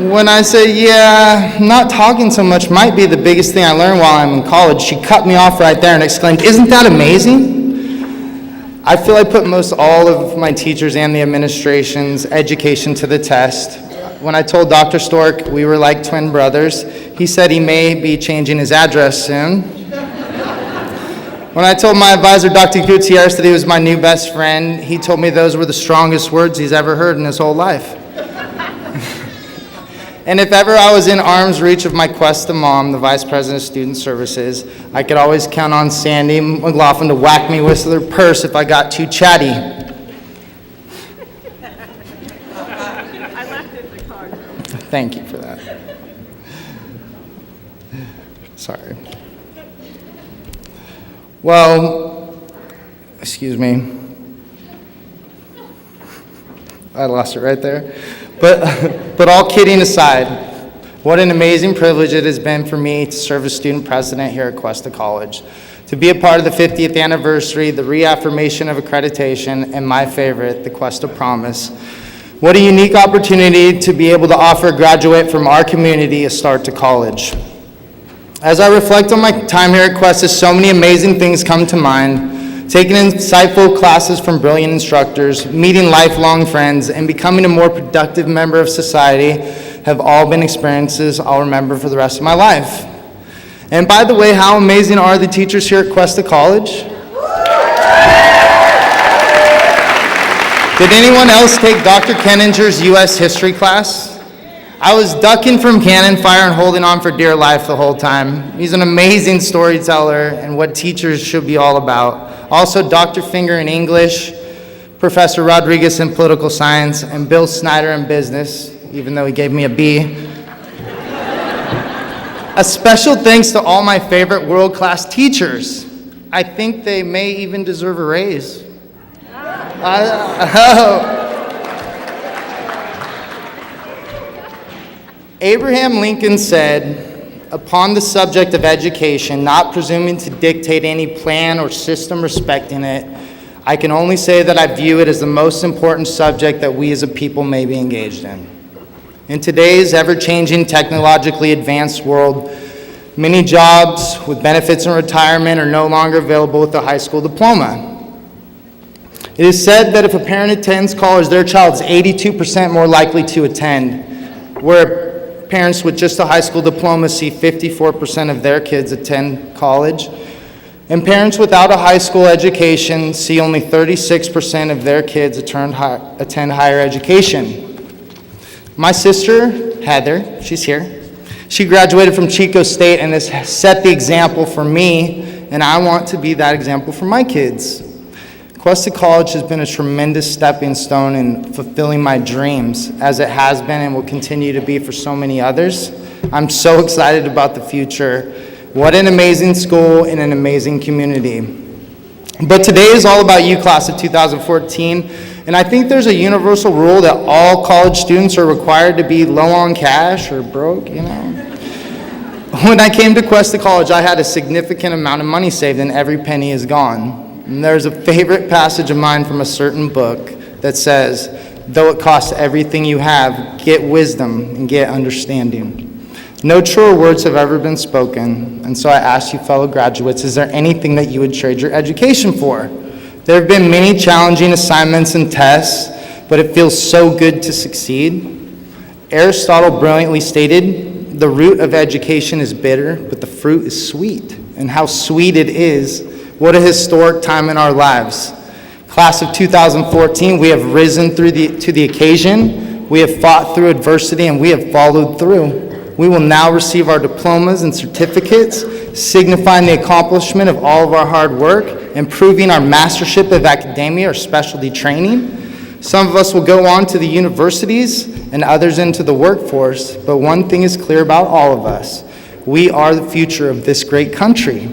[SPEAKER 2] When I said, yeah, not talking so much might be the biggest thing I learned while I'm in college, she cut me off right there and exclaimed, "Isn't that amazing?" I feel I put most all of my teachers and the administration's education to the test. When I told Dr. Stork we were like twin brothers, he said he may be changing his address soon. When I told my advisor, Dr. Gutierrez, that he was my new best friend, he told me those were the strongest words he's ever heard in his whole life. And if ever I was in arm's reach of my Cuesta mom, the Vice President of Student Services, I could always count on Sandee McLaughlin to whack me with her purse if I got too chatty.
[SPEAKER 3] I left it in the car.
[SPEAKER 2] Thank you for that. Sorry. Well, excuse me. I lost it right there. But all kidding aside, what an amazing privilege it has been for me to serve as student president here at Cuesta College, to be a part of the 50th anniversary, the reaffirmation of accreditation, and my favorite, the Cuesta Promise. What a unique opportunity to be able to offer a graduate from our community a start to college. As I reflect on my time here at Cuesta, so many amazing things come to mind. Taking insightful classes from brilliant instructors, meeting lifelong friends, and becoming a more productive member of society have all been experiences I'll remember for the rest of my life. And by the way, how amazing are the teachers here at Cuesta College? Did anyone else take Dr. Kenninger's U.S. history class? I was ducking from cannon fire and holding on for dear life the whole time. He's an amazing storyteller and what teachers should be all about. Also, Dr. Finger in English, Professor Rodriguez in political science, and Bill Snyder in business, even though he gave me a B. A special thanks to all my favorite world-class teachers. I think they may even deserve a raise. Abraham Lincoln said, upon the subject of education, not presuming to dictate any plan or system respecting it, I can only say that I view it as the most important subject that we as a people may be engaged in. In today's ever-changing, technologically advanced world, many jobs with benefits and retirement are no longer available with a high school diploma. It is said that if a parent attends college, their child is 82% more likely to attend, where parents with just a high school diploma see 54% of their kids attend college, and parents without a high school education see only 36% of their kids attend higher education. My sister, Heather, she's here, she graduated from Chico State and has set the example for me, and I want to be that example for my kids. Cuesta College has been a tremendous stepping stone in fulfilling my dreams, as it has been and will continue to be for so many others. I'm so excited about the future. What an amazing school and an amazing community. But today is all about you, class of 2014, and I think there's a universal rule that all college students are required to be low on cash or broke, you know? When I came to Cuesta College, I had a significant amount of money saved and every penny is gone. And there's a favorite passage of mine from a certain book that says, though it costs everything you have, get wisdom and get understanding. No truer words have ever been spoken, and so I ask you, fellow graduates, is there anything that you would trade your education for? There have been many challenging assignments and tests, but it feels so good to succeed. Aristotle brilliantly stated, the root of education is bitter, but the fruit is sweet. And how sweet it is. What a historic time in our lives. Class of 2014, we have risen to the occasion, we have fought through adversity, and we have followed through. We will now receive our diplomas and certificates, signifying the accomplishment of all of our hard work and proving our mastership of academia or specialty training. Some of us will go on to the universities and others into the workforce, but one thing is clear about all of us. We are the future of this great country.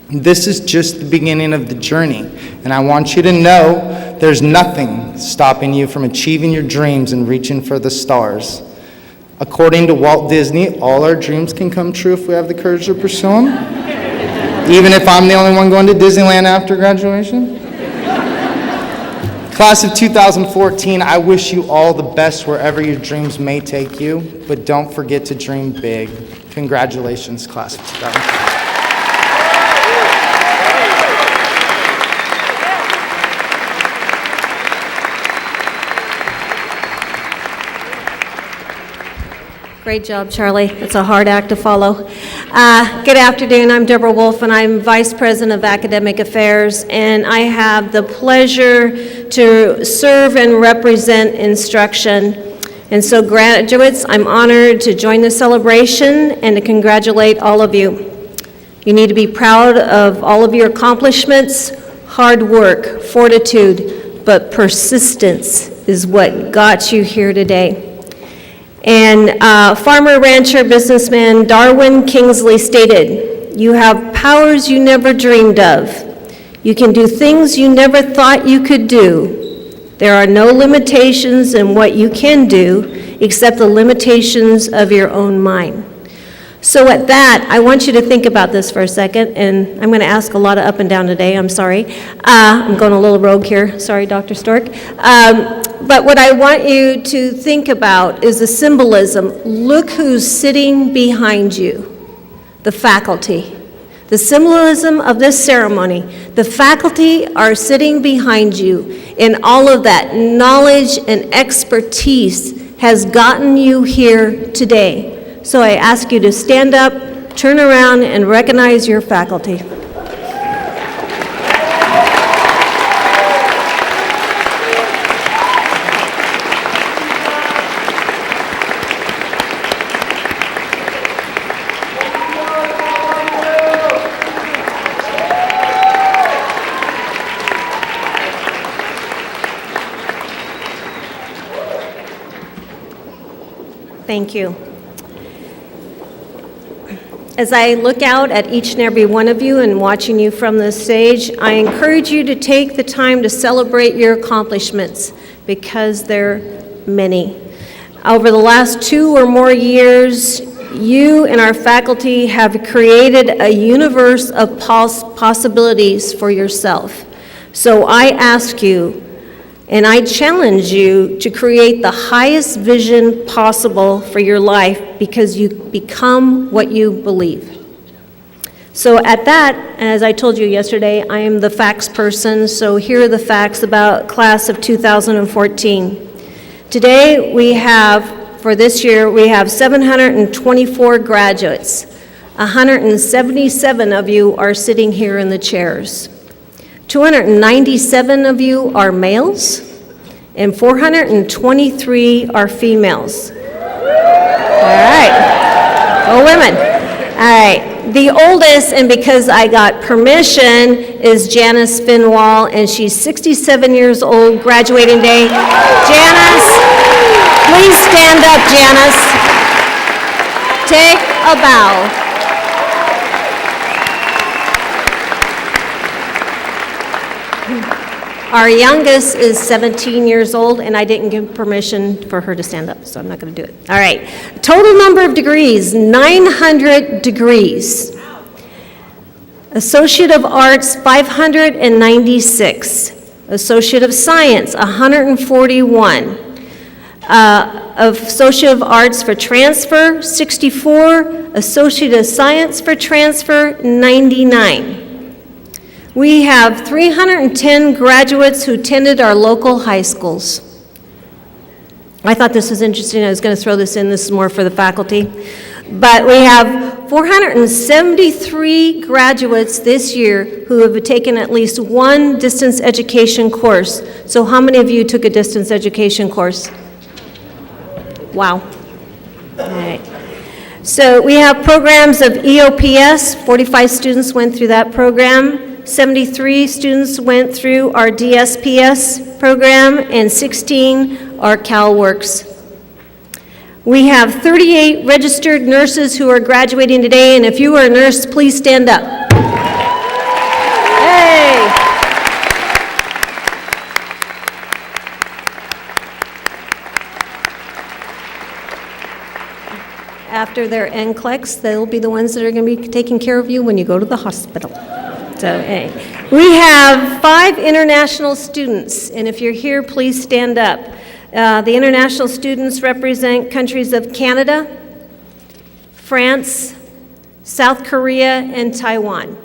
[SPEAKER 2] This is just the beginning of the journey, and I want you to know there's nothing stopping you from achieving your dreams and reaching for the stars. According to Walt Disney, all our dreams can come true if we have the courage to pursue them. Even if I'm the only one going to Disneyland after graduation. Class of 2014, I wish you all the best wherever your dreams may take you, but don't forget to dream big. Congratulations, class of 2014.
[SPEAKER 6] Great job, Charlie. It's a hard act to follow. Good afternoon. I'm Deborah Wolf, and I'm Vice President of Academic Affairs, and I have the pleasure to serve and represent instruction. And so, graduates, I'm honored to join the celebration and to congratulate all of you. You need to be proud of all of your accomplishments, hard work, fortitude, but persistence is what got you here today. And farmer, rancher, businessman Darwin Kingsley stated, "You have powers you never dreamed of. You can do things you never thought you could do. There are no limitations in what you can do except the limitations of your own mind." So at that, I want you to think about this for a second, and I'm going to ask a lot of up and down today, I'm sorry. I'm going a little rogue here, sorry, Dr. Stork. But what I want you to think about is the symbolism. Look who's sitting behind you, the faculty. The symbolism of this ceremony, the faculty are sitting behind you, and all of that knowledge and expertise has gotten you here today. So I ask you to stand up, turn around, and recognize your faculty. Thank you. As I look out at each and every one of you and watching you from this stage, I encourage you to take the time to celebrate your accomplishments because they're many. Over the last 2 or more years, you and our faculty have created a universe of possibilities for yourself. So I ask you, and I challenge you to create the highest vision possible for your life because you become what you believe. So at that, as I told you yesterday, I am the facts person, so here are the facts about class of 2014. Today we have, for this year, we have 724 graduates. 177 of you are sitting here in the chairs. 297 of you are males, and 423 are females. All right, go women. All right, the oldest, and because I got permission, is Janice Finwall, and she's 67 years old, graduating day. Janice, please stand up, Janice. Take a bow. Our youngest is 17 years old, and I didn't give permission for her to stand up, so I'm not going to do it. All right. Total number of degrees, 900 degrees. Associate of Arts, 596. Associate of Science, 141. of Associate of Arts for transfer, 64, Associate of Science for transfer, 99. We have 310 graduates who attended our local high schools. I thought this was interesting. I was going to throw this in. This is more for the faculty. But we have 473 graduates this year who have taken at least one distance education course. So how many of you took a distance education course? Wow. All right. So we have programs of EOPS. 45 students went through that program. 73 students went through our DSPS program, and 16 are CalWorks. We have 38 registered nurses who are graduating today, and if you are a nurse, please stand up. Hey! After their NCLEX, they'll be the ones that are going to be taking care of you when you go to the hospital. So, hey. We have 5 international students, and if you're here, please stand up. The international students represent countries of Canada, France, South Korea, and Taiwan.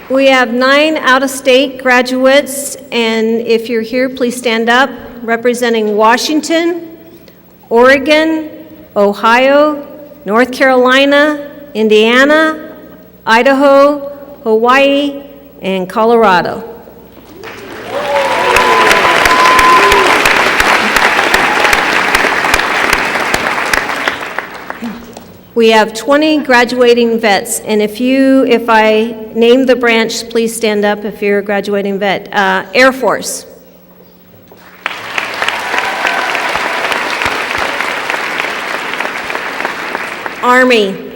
[SPEAKER 6] We have 9 out-of-state graduates, and if you're here, please stand up, representing Washington, Oregon, Ohio, North Carolina, Indiana, Idaho, Hawaii, and Colorado. We have 20 graduating vets, and if I name the branch, please stand up if you're a graduating vet. Air Force. Army.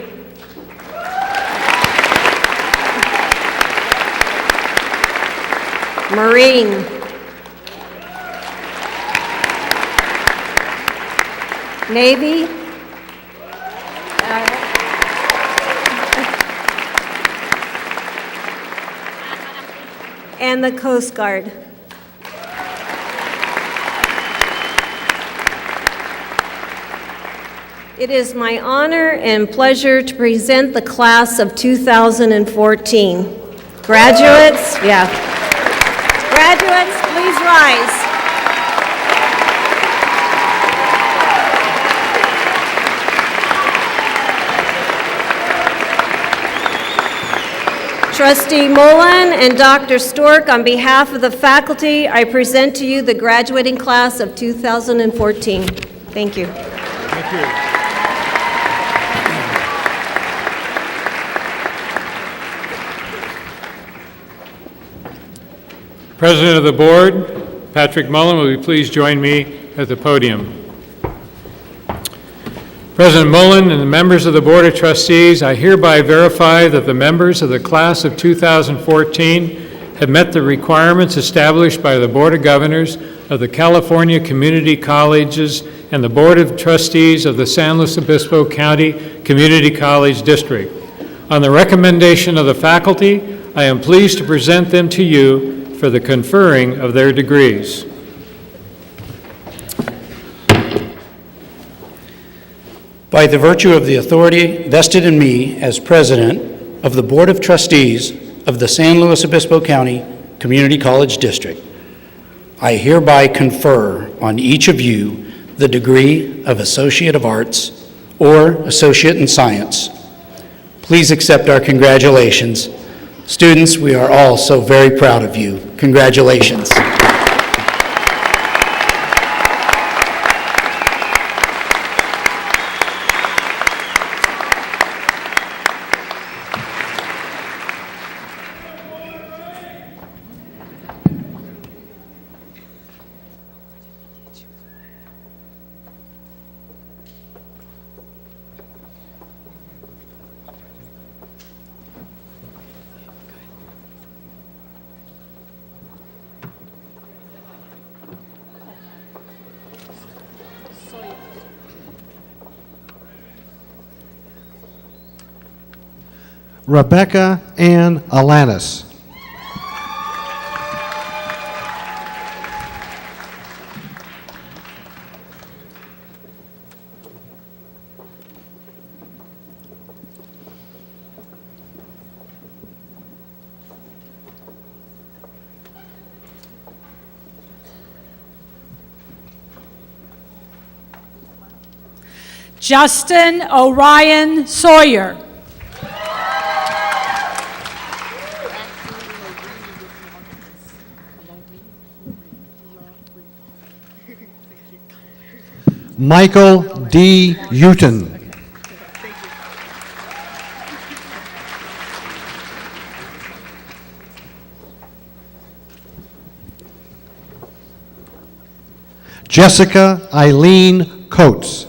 [SPEAKER 6] Marine. Navy. And the Coast Guard. It is my honor and pleasure to present the class of 2014. Graduates, Graduates, please rise. Trustee Mullen and Dr. Stork, on behalf of the faculty, I present to you the graduating class of 2014. Thank you.
[SPEAKER 1] Thank you. President of the Board, Patrick Mullen, will you please join me at the podium? President Mullen and the members of the Board of Trustees, I hereby verify that the members of the class of 2014 have met the requirements established by the Board of Governors of the California Community Colleges and the Board of Trustees of the San Luis Obispo County Community College District. On the recommendation of the faculty, I am pleased to present them to you for the conferring of their degrees.
[SPEAKER 7] By the virtue of the authority vested in me as President of the Board of Trustees of the San Luis Obispo County Community College District, I hereby confer on each of you the degree of Associate of Arts or Associate in Science. Please accept our congratulations. Students, we are all so very proud of you. Congratulations.
[SPEAKER 8] Rebecca Ann Alanis.
[SPEAKER 9] Justin Orion Sawyer.
[SPEAKER 8] Michael D. Houghton. Jessica Eileen Coates.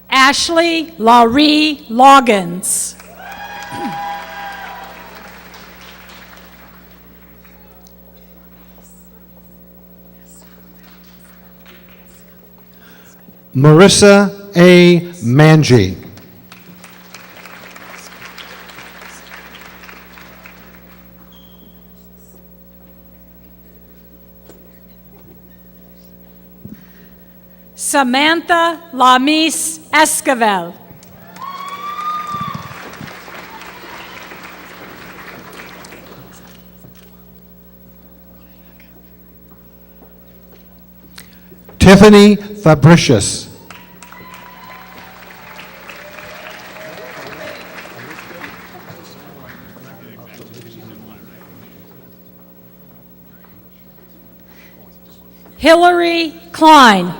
[SPEAKER 9] Ashley Laurie Loggins.
[SPEAKER 8] Marissa A. Manji.
[SPEAKER 9] Samantha Lamis Escovel.
[SPEAKER 8] Tiffany Fabricius.
[SPEAKER 9] Hillary Klein.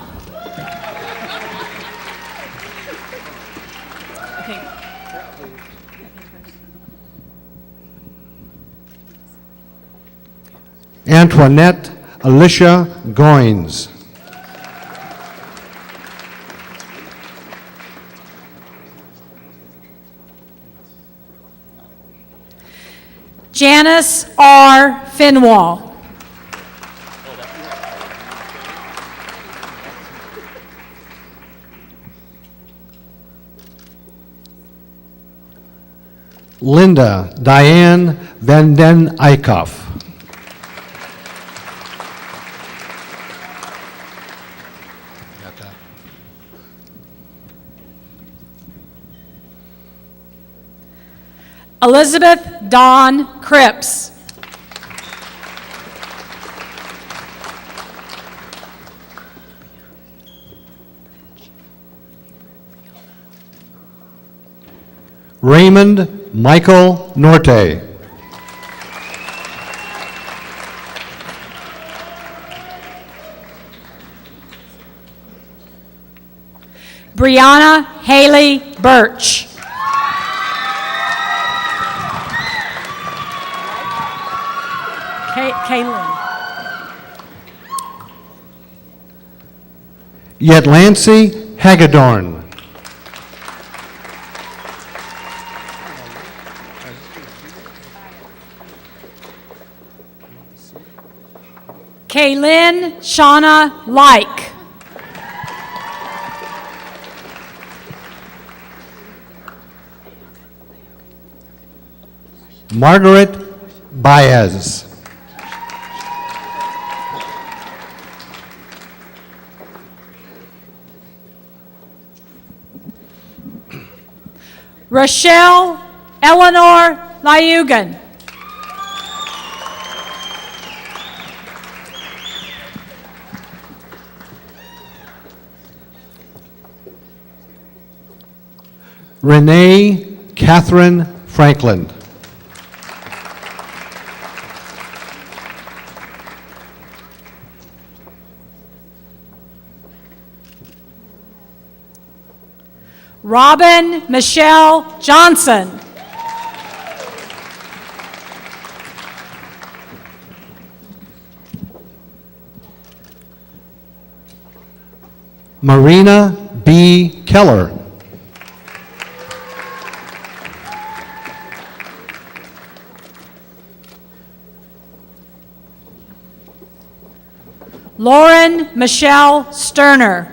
[SPEAKER 8] Antoinette Alicia Goins.
[SPEAKER 9] Janice R. Finwall.
[SPEAKER 8] Linda Diane Vanden Eyckhoff.
[SPEAKER 9] Elizabeth Dawn Cripps.
[SPEAKER 8] Raymond Michael Norte.
[SPEAKER 9] Brianna Haley Birch. Kaylin.
[SPEAKER 8] Yetlancy Hagedorn.
[SPEAKER 9] Kaylin Shauna Like.
[SPEAKER 8] Margaret Baez.
[SPEAKER 9] Rochelle Eleanor Lyugan.
[SPEAKER 8] Renee Catherine Franklin.
[SPEAKER 9] Robin Michelle Johnson.
[SPEAKER 8] Marina B. Keller.
[SPEAKER 9] Lauren Michelle Sterner.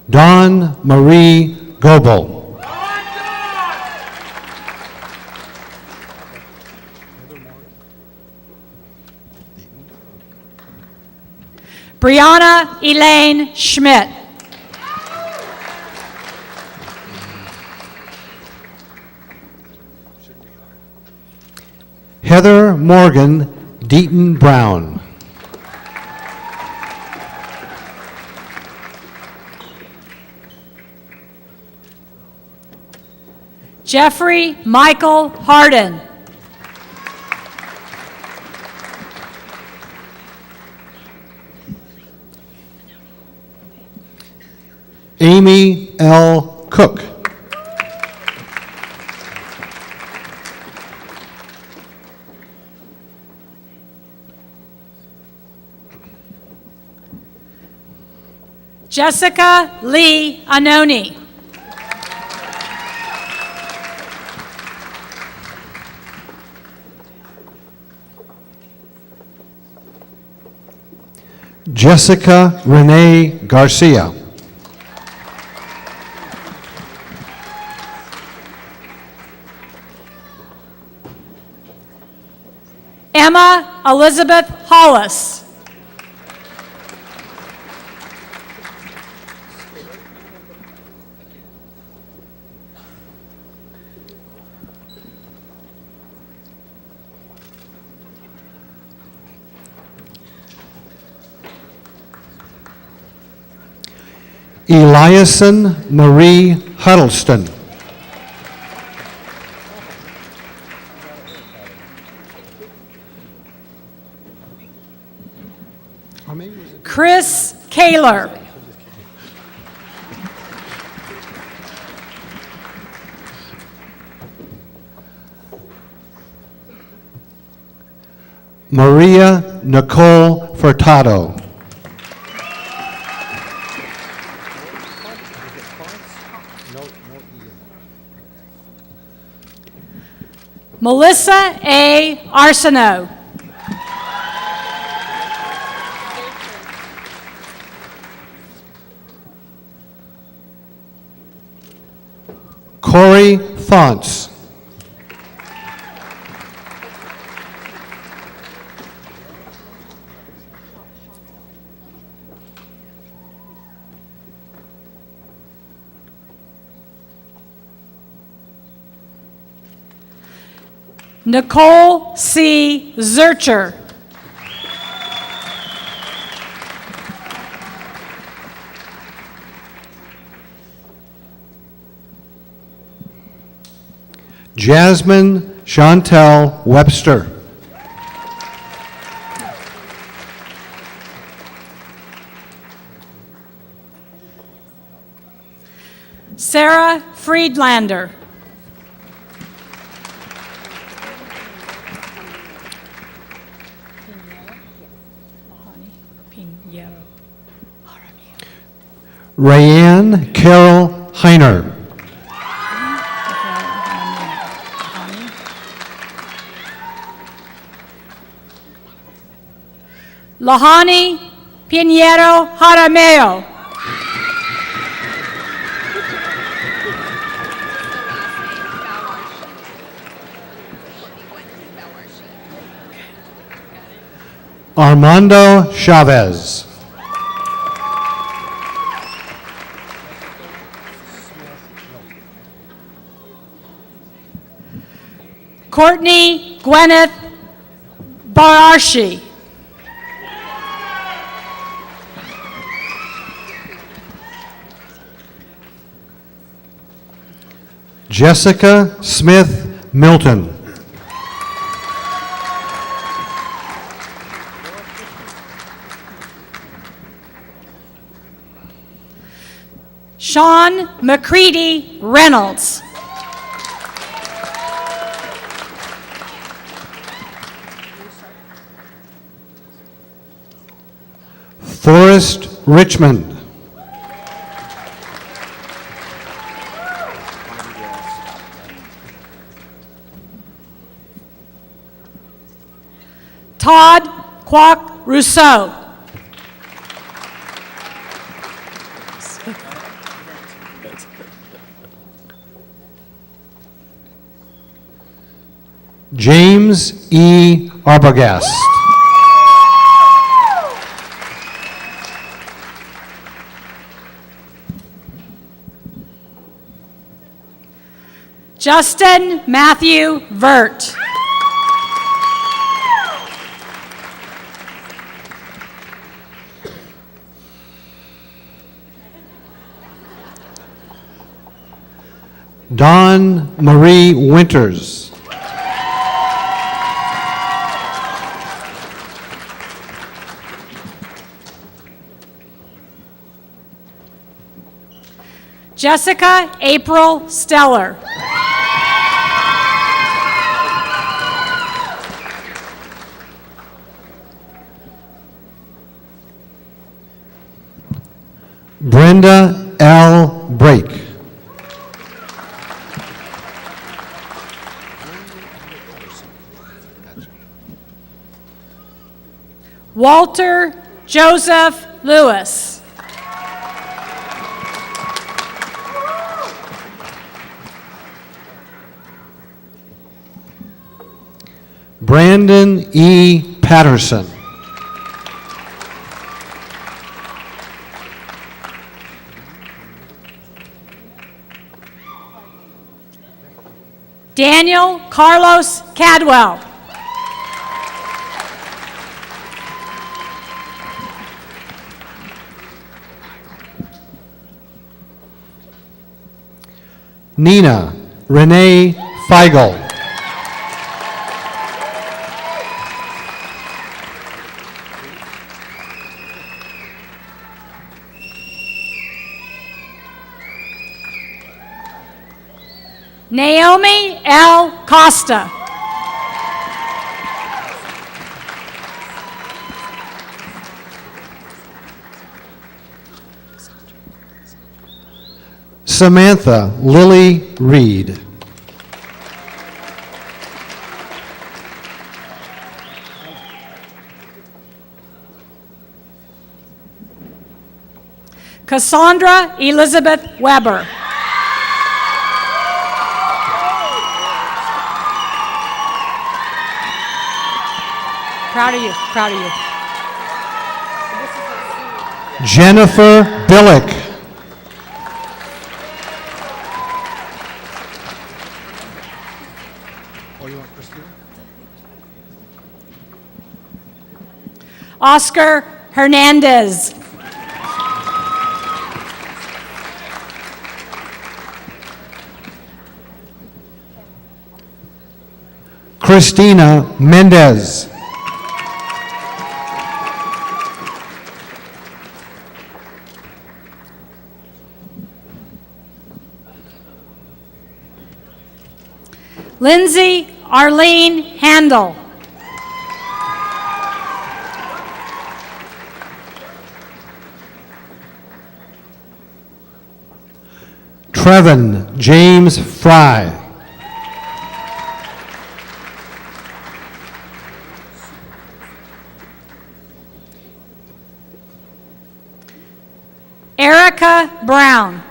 [SPEAKER 8] Dawn Marie Goebel.
[SPEAKER 9] Brianna Elaine Schmidt.
[SPEAKER 8] Heather Morgan Deaton Brown.
[SPEAKER 9] Jeffrey Michael Harden.
[SPEAKER 8] Amy L. Cook.
[SPEAKER 9] Jessica Lee Anoni.
[SPEAKER 8] Jessica Renee Garcia.
[SPEAKER 9] Emma Elizabeth Hollis.
[SPEAKER 8] Eliason Marie Huddleston.
[SPEAKER 9] Chris Kaler.
[SPEAKER 8] Maria Nicole Furtado.
[SPEAKER 9] Melissa A. Arsenault.
[SPEAKER 8] Corey Fonts.
[SPEAKER 9] Nicole C. Zurcher.
[SPEAKER 8] Jasmine Chantel Webster.
[SPEAKER 9] Sarah Friedlander.
[SPEAKER 8] Rayanne Carol Heiner.
[SPEAKER 9] Lahani Pinheiro Jaramillo.
[SPEAKER 8] Armando Chavez.
[SPEAKER 9] Courtney Gwyneth Bararshi.
[SPEAKER 8] Jessica Smith Milton.
[SPEAKER 9] Sean McCready Reynolds.
[SPEAKER 8] Forrest Richmond.
[SPEAKER 9] Todd Kwok Rousseau.
[SPEAKER 8] James E. Arbogast.
[SPEAKER 9] Justin Matthew Vert.
[SPEAKER 8] Dawn Marie Winters.
[SPEAKER 9] Jessica April Steller.
[SPEAKER 8] Brenda L. Brake.
[SPEAKER 9] Walter Joseph Lewis.
[SPEAKER 8] Brandon E. Patterson.
[SPEAKER 9] Daniel Carlos Cadwell.
[SPEAKER 8] Nina Renee Feigl.
[SPEAKER 9] Naomi L. Costa.
[SPEAKER 8] Samantha Lily Reed.
[SPEAKER 9] Cassandra Elizabeth Weber. Proud of you, proud of you.
[SPEAKER 8] Jennifer Billick.
[SPEAKER 9] Oscar Hernandez.
[SPEAKER 8] Christina Mendez.
[SPEAKER 9] Lindsay Arlene Handel.
[SPEAKER 8] Trevin James Fry.
[SPEAKER 9] Erica Brown.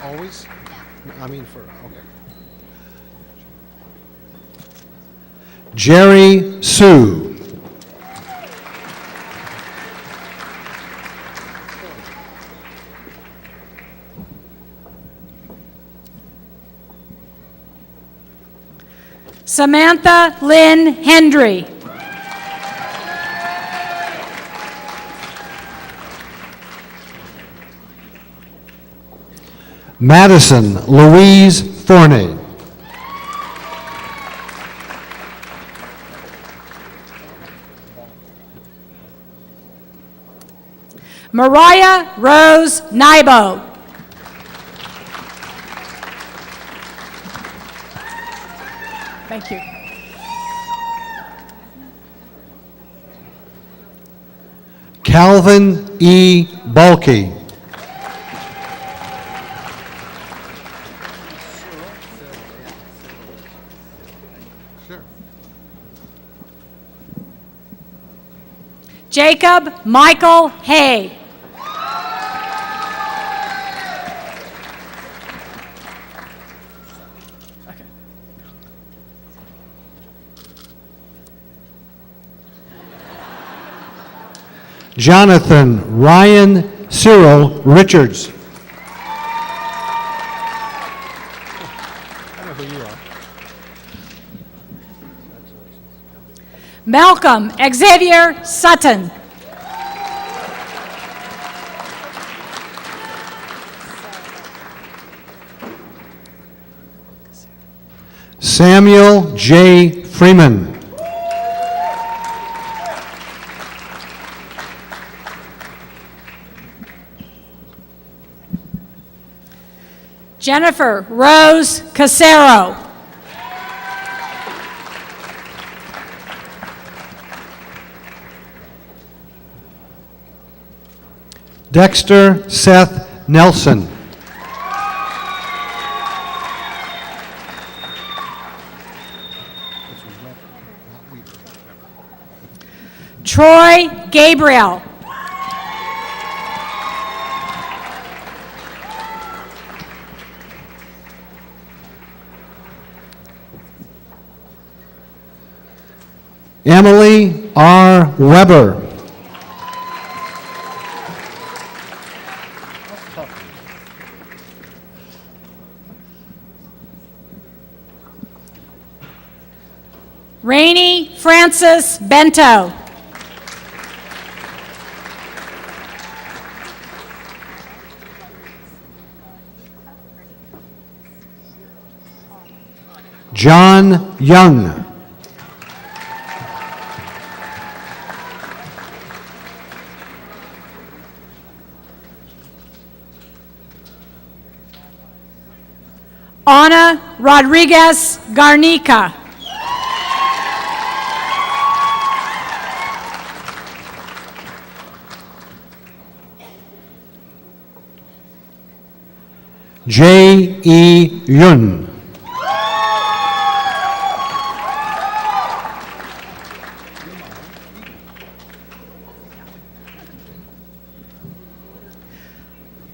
[SPEAKER 8] Always? I mean for, okay. Jerry Sue.
[SPEAKER 9] Samantha Lynn Hendry.
[SPEAKER 8] Madison Louise Forney.
[SPEAKER 9] Mariah Rose Nybo. Thank you.
[SPEAKER 8] Calvin E. Bulkey. Sure.
[SPEAKER 9] Jacob Michael Hay.
[SPEAKER 10] Jonathan Ryan Cyril Richards.
[SPEAKER 8] I know who you are.
[SPEAKER 9] Malcolm Xavier Sutton.
[SPEAKER 10] Samuel J. Freeman.
[SPEAKER 9] Jennifer Rose Casero.
[SPEAKER 10] Dexter Seth Nelson.
[SPEAKER 9] Troy Gabriel.
[SPEAKER 10] Emily R. Weber.
[SPEAKER 9] Rainey Francis Bento.
[SPEAKER 10] John Young.
[SPEAKER 9] Ana Rodriguez Garnica.
[SPEAKER 10] J. E. Yun.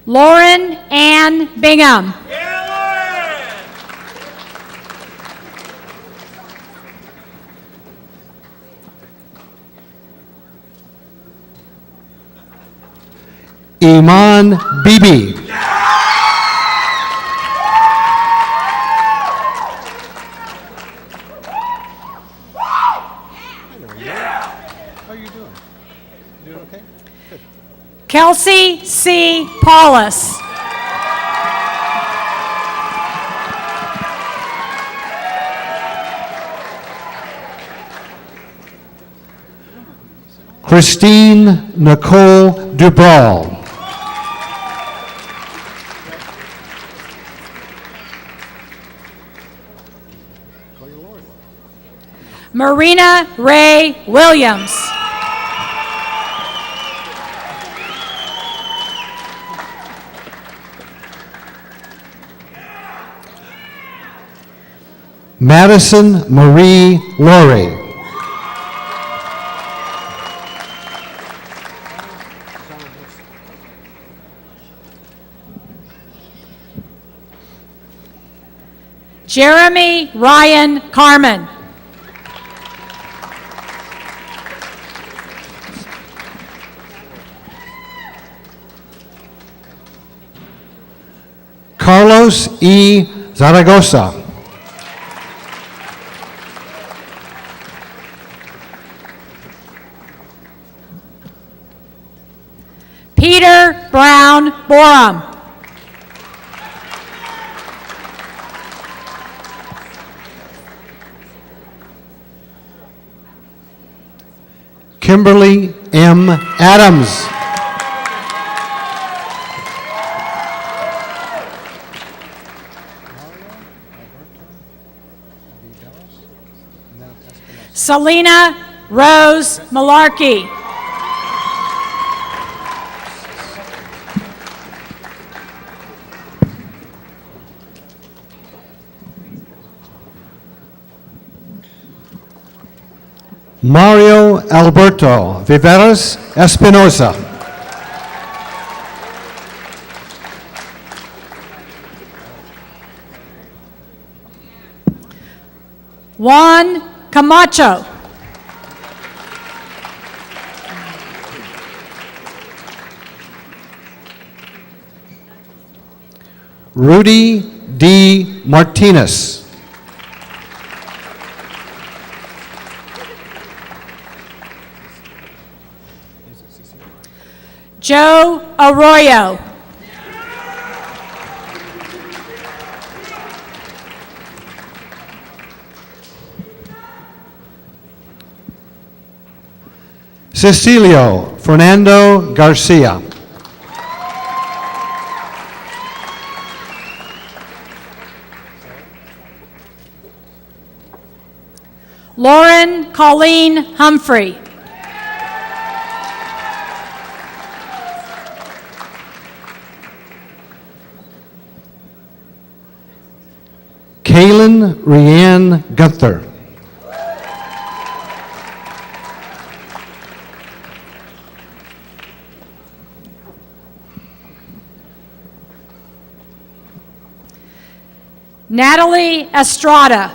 [SPEAKER 9] Lauren Ann Bingham.
[SPEAKER 10] Iman Bibi.
[SPEAKER 8] How are you doing? You doing okay? Good.
[SPEAKER 9] Kelsey C. Paulus.
[SPEAKER 10] Christine Nicole Dubral.
[SPEAKER 8] Call you Lori.
[SPEAKER 9] Marina Ray Williams.
[SPEAKER 10] Madison Marie Laurie.
[SPEAKER 9] Jeremy Ryan Carmen.
[SPEAKER 10] Carlos E. Zaragoza.
[SPEAKER 9] Peter Brown Borum.
[SPEAKER 10] Kimberly M. Adams.
[SPEAKER 9] Selena Rose Malarkey.
[SPEAKER 10] Mario Alberto Viveras Espinosa.
[SPEAKER 9] Juan Camacho.
[SPEAKER 10] Rudy D. Martinez.
[SPEAKER 9] Joe Arroyo.
[SPEAKER 10] Cecilio Fernando Garcia.
[SPEAKER 9] Lauren Colleen Humphrey.
[SPEAKER 10] Kaylin Rianne Gunther.
[SPEAKER 9] Natalie Estrada.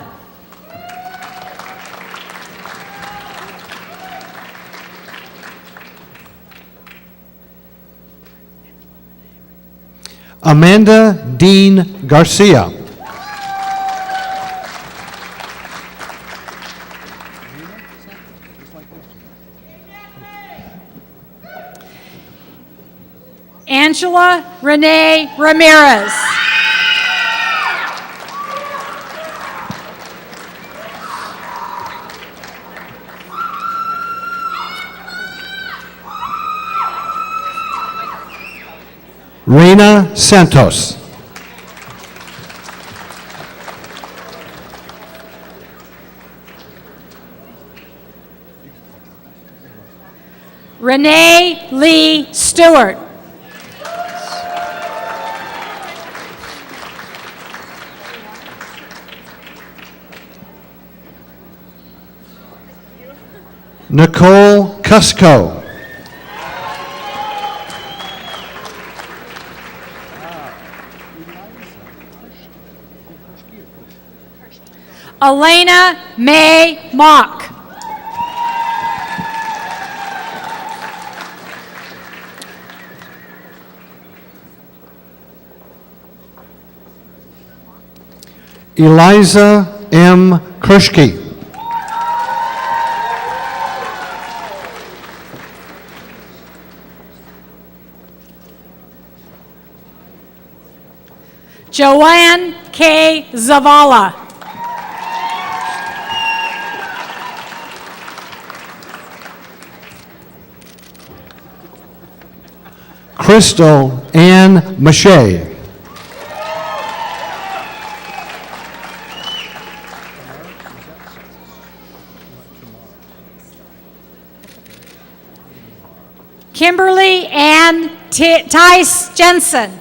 [SPEAKER 10] Amanda Dean Garcia.
[SPEAKER 9] Angela Renee Ramirez.
[SPEAKER 10] Reina Santos.
[SPEAKER 9] Renee Lee Stewart.
[SPEAKER 10] Nicole Cusco.
[SPEAKER 9] Elena May Mock.
[SPEAKER 10] Eliza M. Kershke.
[SPEAKER 9] Joanne K. Zavala.
[SPEAKER 10] Crystal Ann Mache.
[SPEAKER 9] Kimberly Ann Tice Jensen.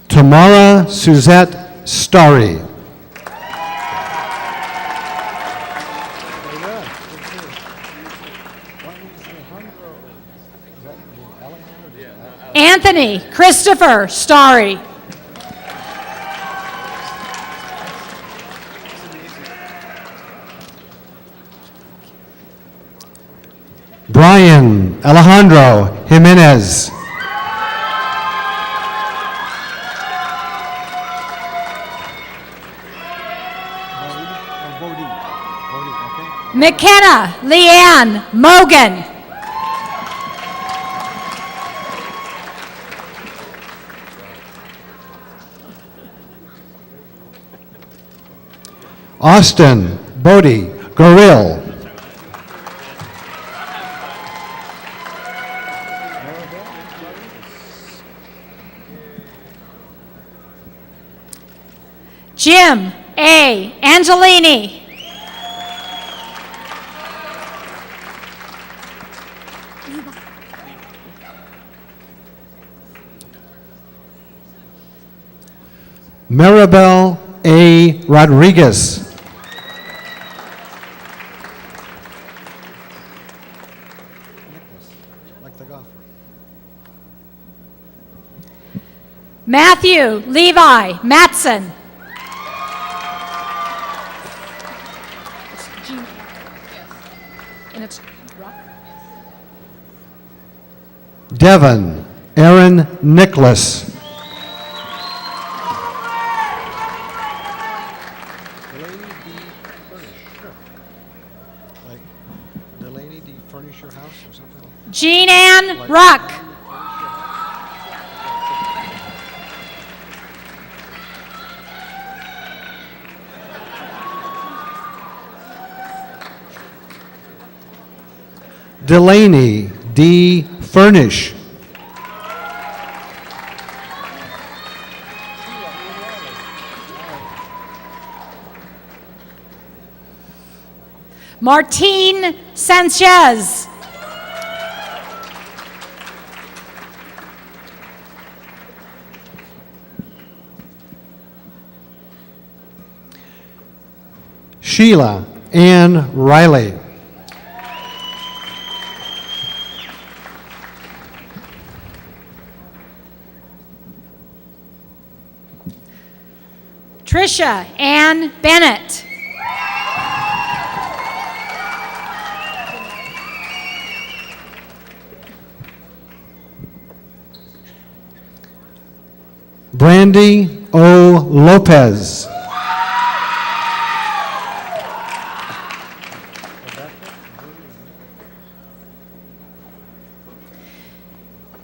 [SPEAKER 10] Tamara Suzette Starry.
[SPEAKER 9] Anthony Christopher Starry.
[SPEAKER 10] Brian Alejandro Jimenez.
[SPEAKER 9] McKenna Leanne Mogan.
[SPEAKER 10] Austin Bodie Goril.
[SPEAKER 9] Jim A. Angelini.
[SPEAKER 10] Maribel A. Rodriguez.
[SPEAKER 8] Like the golfer.
[SPEAKER 9] Matthew Levi Matson. And it's Rock.
[SPEAKER 10] Devon Aaron Nicholas.
[SPEAKER 8] Delaney D. Furnish. Sure. Like Delaney D. Furnish Your House or something like that.
[SPEAKER 9] Jean Ann Ruck.
[SPEAKER 10] Delaney D. Furnish.
[SPEAKER 9] Martine Sanchez.
[SPEAKER 10] Sheila Ann Riley.
[SPEAKER 9] Tricia Ann Bennett.
[SPEAKER 10] Brandy O. Lopez.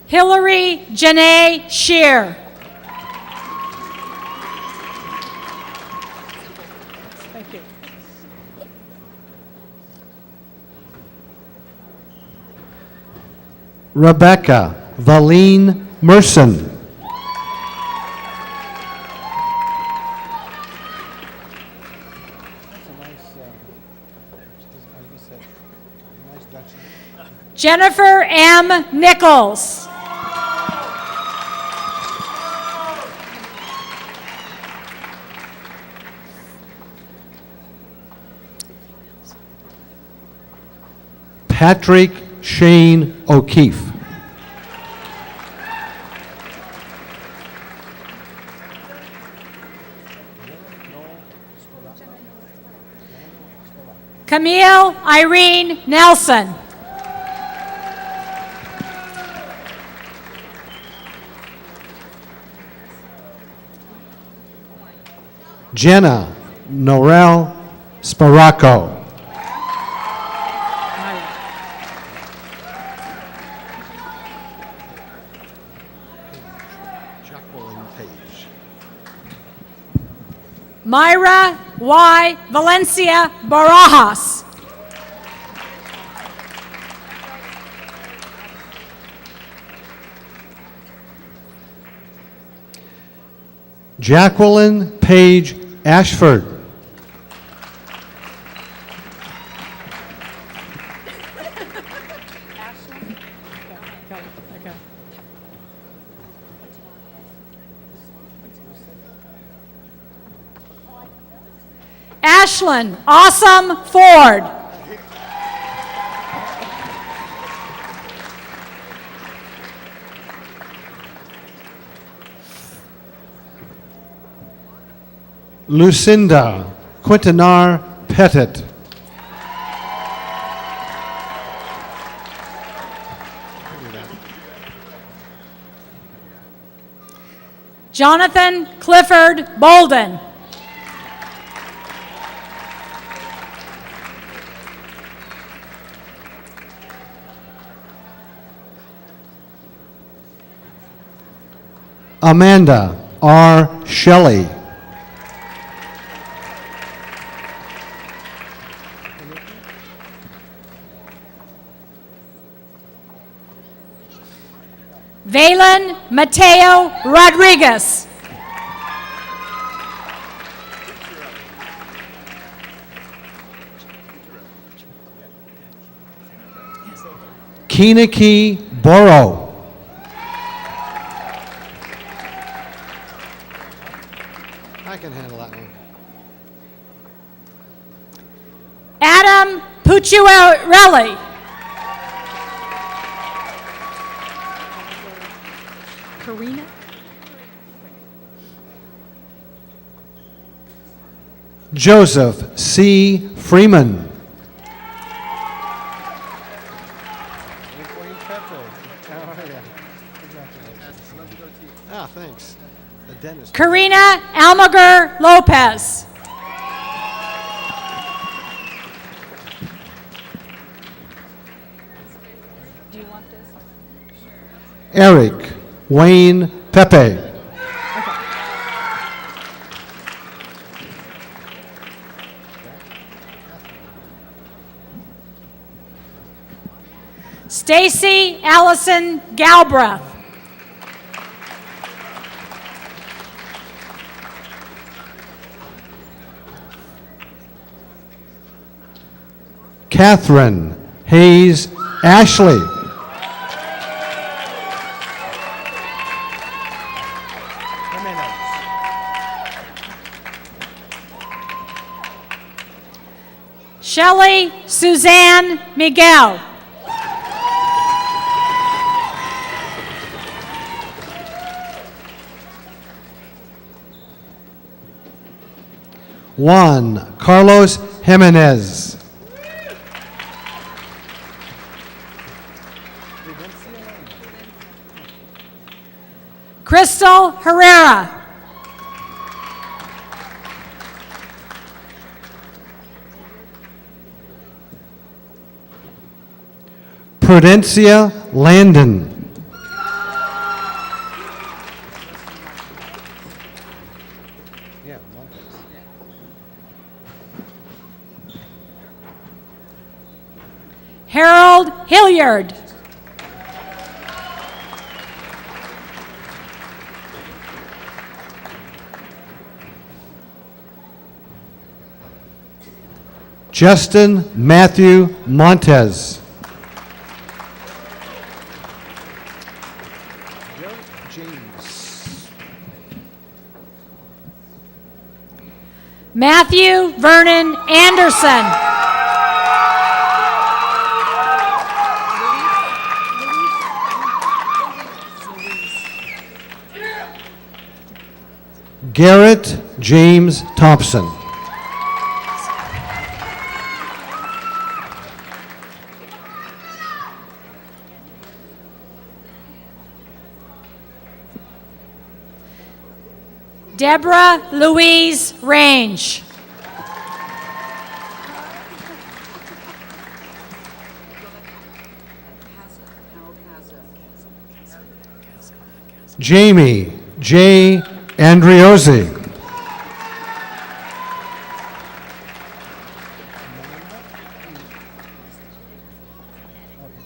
[SPEAKER 9] Hillary Janae Shear. Thank you.
[SPEAKER 10] Rebecca Valine Merson.
[SPEAKER 9] Jennifer M. Nichols.
[SPEAKER 10] Patrick Shane O'Keefe.
[SPEAKER 9] Camille Irene Nelson.
[SPEAKER 10] Jenna Norel Sparacco.
[SPEAKER 8] Jacqueline Page.
[SPEAKER 9] Myra Y. Valencia Barajas.
[SPEAKER 10] Jacqueline Page Ashford.
[SPEAKER 9] Ashlyn Awesome Ford.
[SPEAKER 10] Lucinda Quintanar Pettit.
[SPEAKER 9] Jonathan Clifford Bolden.
[SPEAKER 10] Amanda R. Shelley.
[SPEAKER 9] Valen Mateo Rodriguez.
[SPEAKER 10] Kiniki Boro.
[SPEAKER 9] Cicciarelli. Karina?
[SPEAKER 10] Joseph C. Freeman.
[SPEAKER 8] Wayne Pepe. Oh, yeah. Congratulations. Ah, thanks. The dentist.
[SPEAKER 9] Karina Almaguer Lopez.
[SPEAKER 10] Eric Wayne Pepe.
[SPEAKER 9] Stacy Allison Galbraith.
[SPEAKER 10] Catherine Hayes Ashley.
[SPEAKER 9] Shelley Suzanne Miguel.
[SPEAKER 10] Juan Carlos Jimenez.
[SPEAKER 9] Crystal Herrera.
[SPEAKER 10] Prudencia Landon.
[SPEAKER 8] Yeah, Lopez.
[SPEAKER 9] Harold Hilliard.
[SPEAKER 10] Justin Matthew Montez.
[SPEAKER 8] James.
[SPEAKER 9] Matthew Vernon Anderson.
[SPEAKER 10] Garrett James Thompson.
[SPEAKER 9] Deborah Louise Range.
[SPEAKER 10] Jamie J. Andriozzi.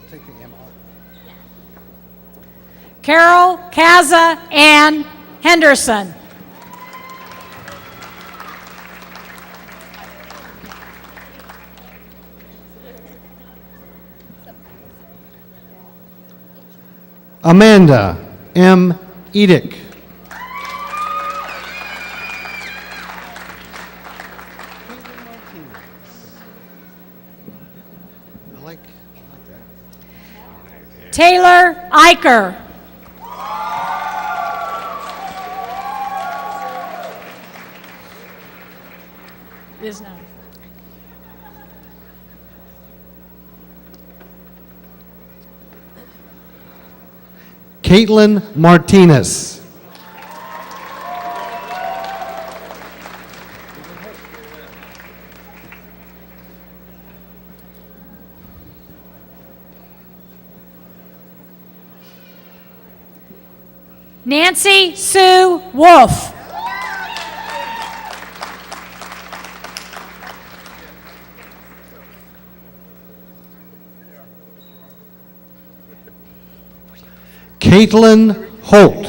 [SPEAKER 8] Take the M out.
[SPEAKER 9] Carol Kaza Ann Henderson.
[SPEAKER 10] Amanda M. Edick.
[SPEAKER 8] I like that.
[SPEAKER 9] Taylor Eicher. Is now.
[SPEAKER 10] Caitlin Martinez.
[SPEAKER 9] Nancy Sue Wolf.
[SPEAKER 10] Caitlin Holt.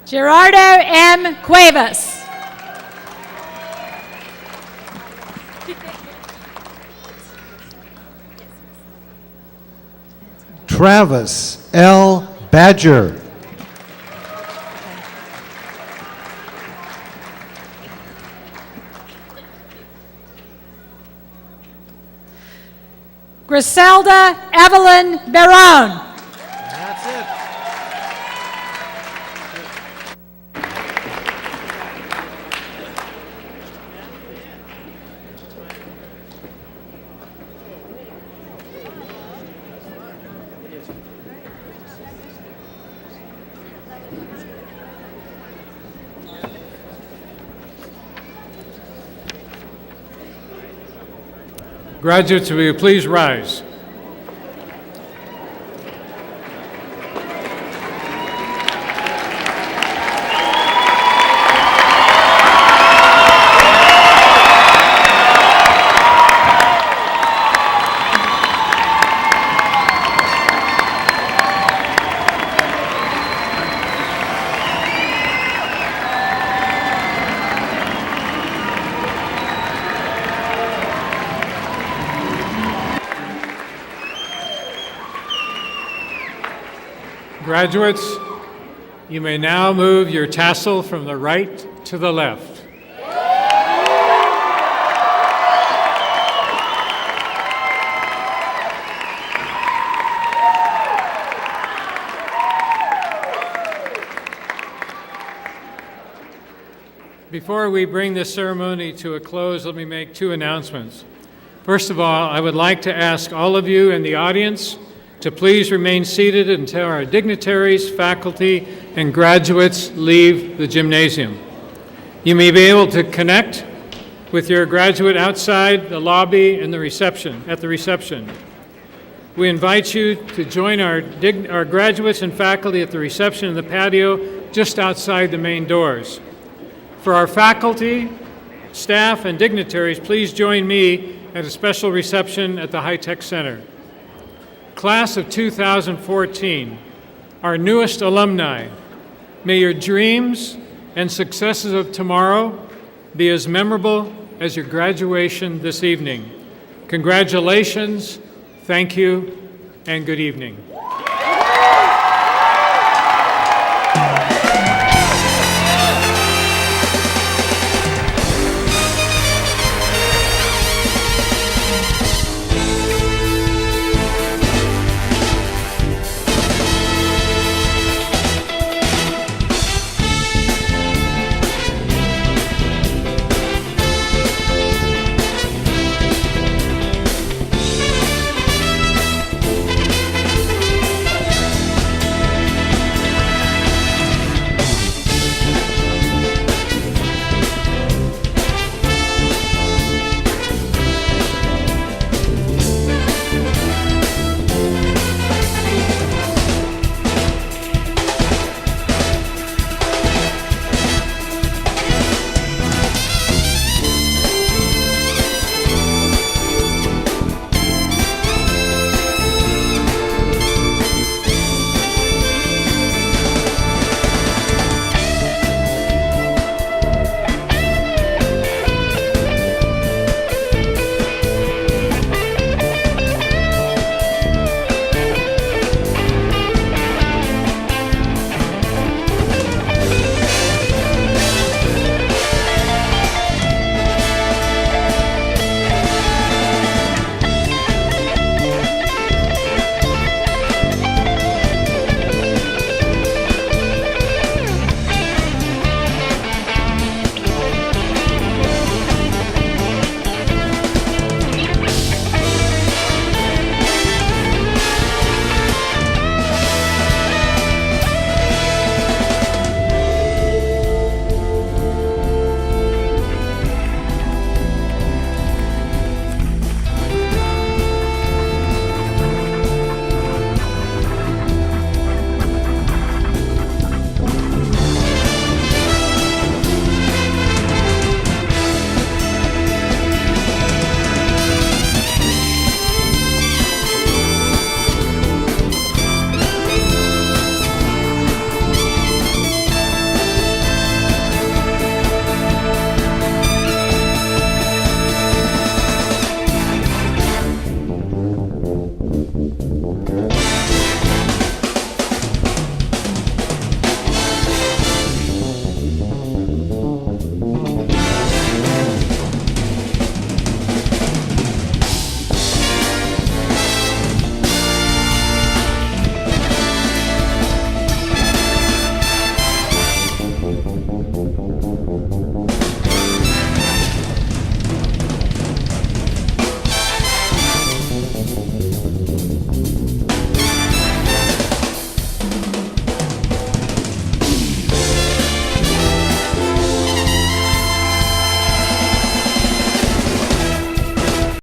[SPEAKER 9] Gerardo M. Cuevas.
[SPEAKER 10] Travis L. Badger.
[SPEAKER 9] Griselda Evelyn Barone.
[SPEAKER 8] That's it.
[SPEAKER 1] Graduates, will you please rise? Graduates, you may now move your tassel from the right to the left. Before we bring this ceremony to a close, let me make two announcements. First of all, I would like to ask all of you in the audience to please remain seated until our dignitaries, faculty, and graduates leave the gymnasium. You may be able to connect with your graduate outside the lobby and at the reception. We invite you to join our graduates and faculty at the reception in the patio just outside the main doors. For our faculty, staff, and dignitaries, please join me at a special reception at the High-Tech Center. Class of 2014, our newest alumni, may your dreams and successes of tomorrow be as memorable as your graduation this evening. Congratulations, thank you, and good evening.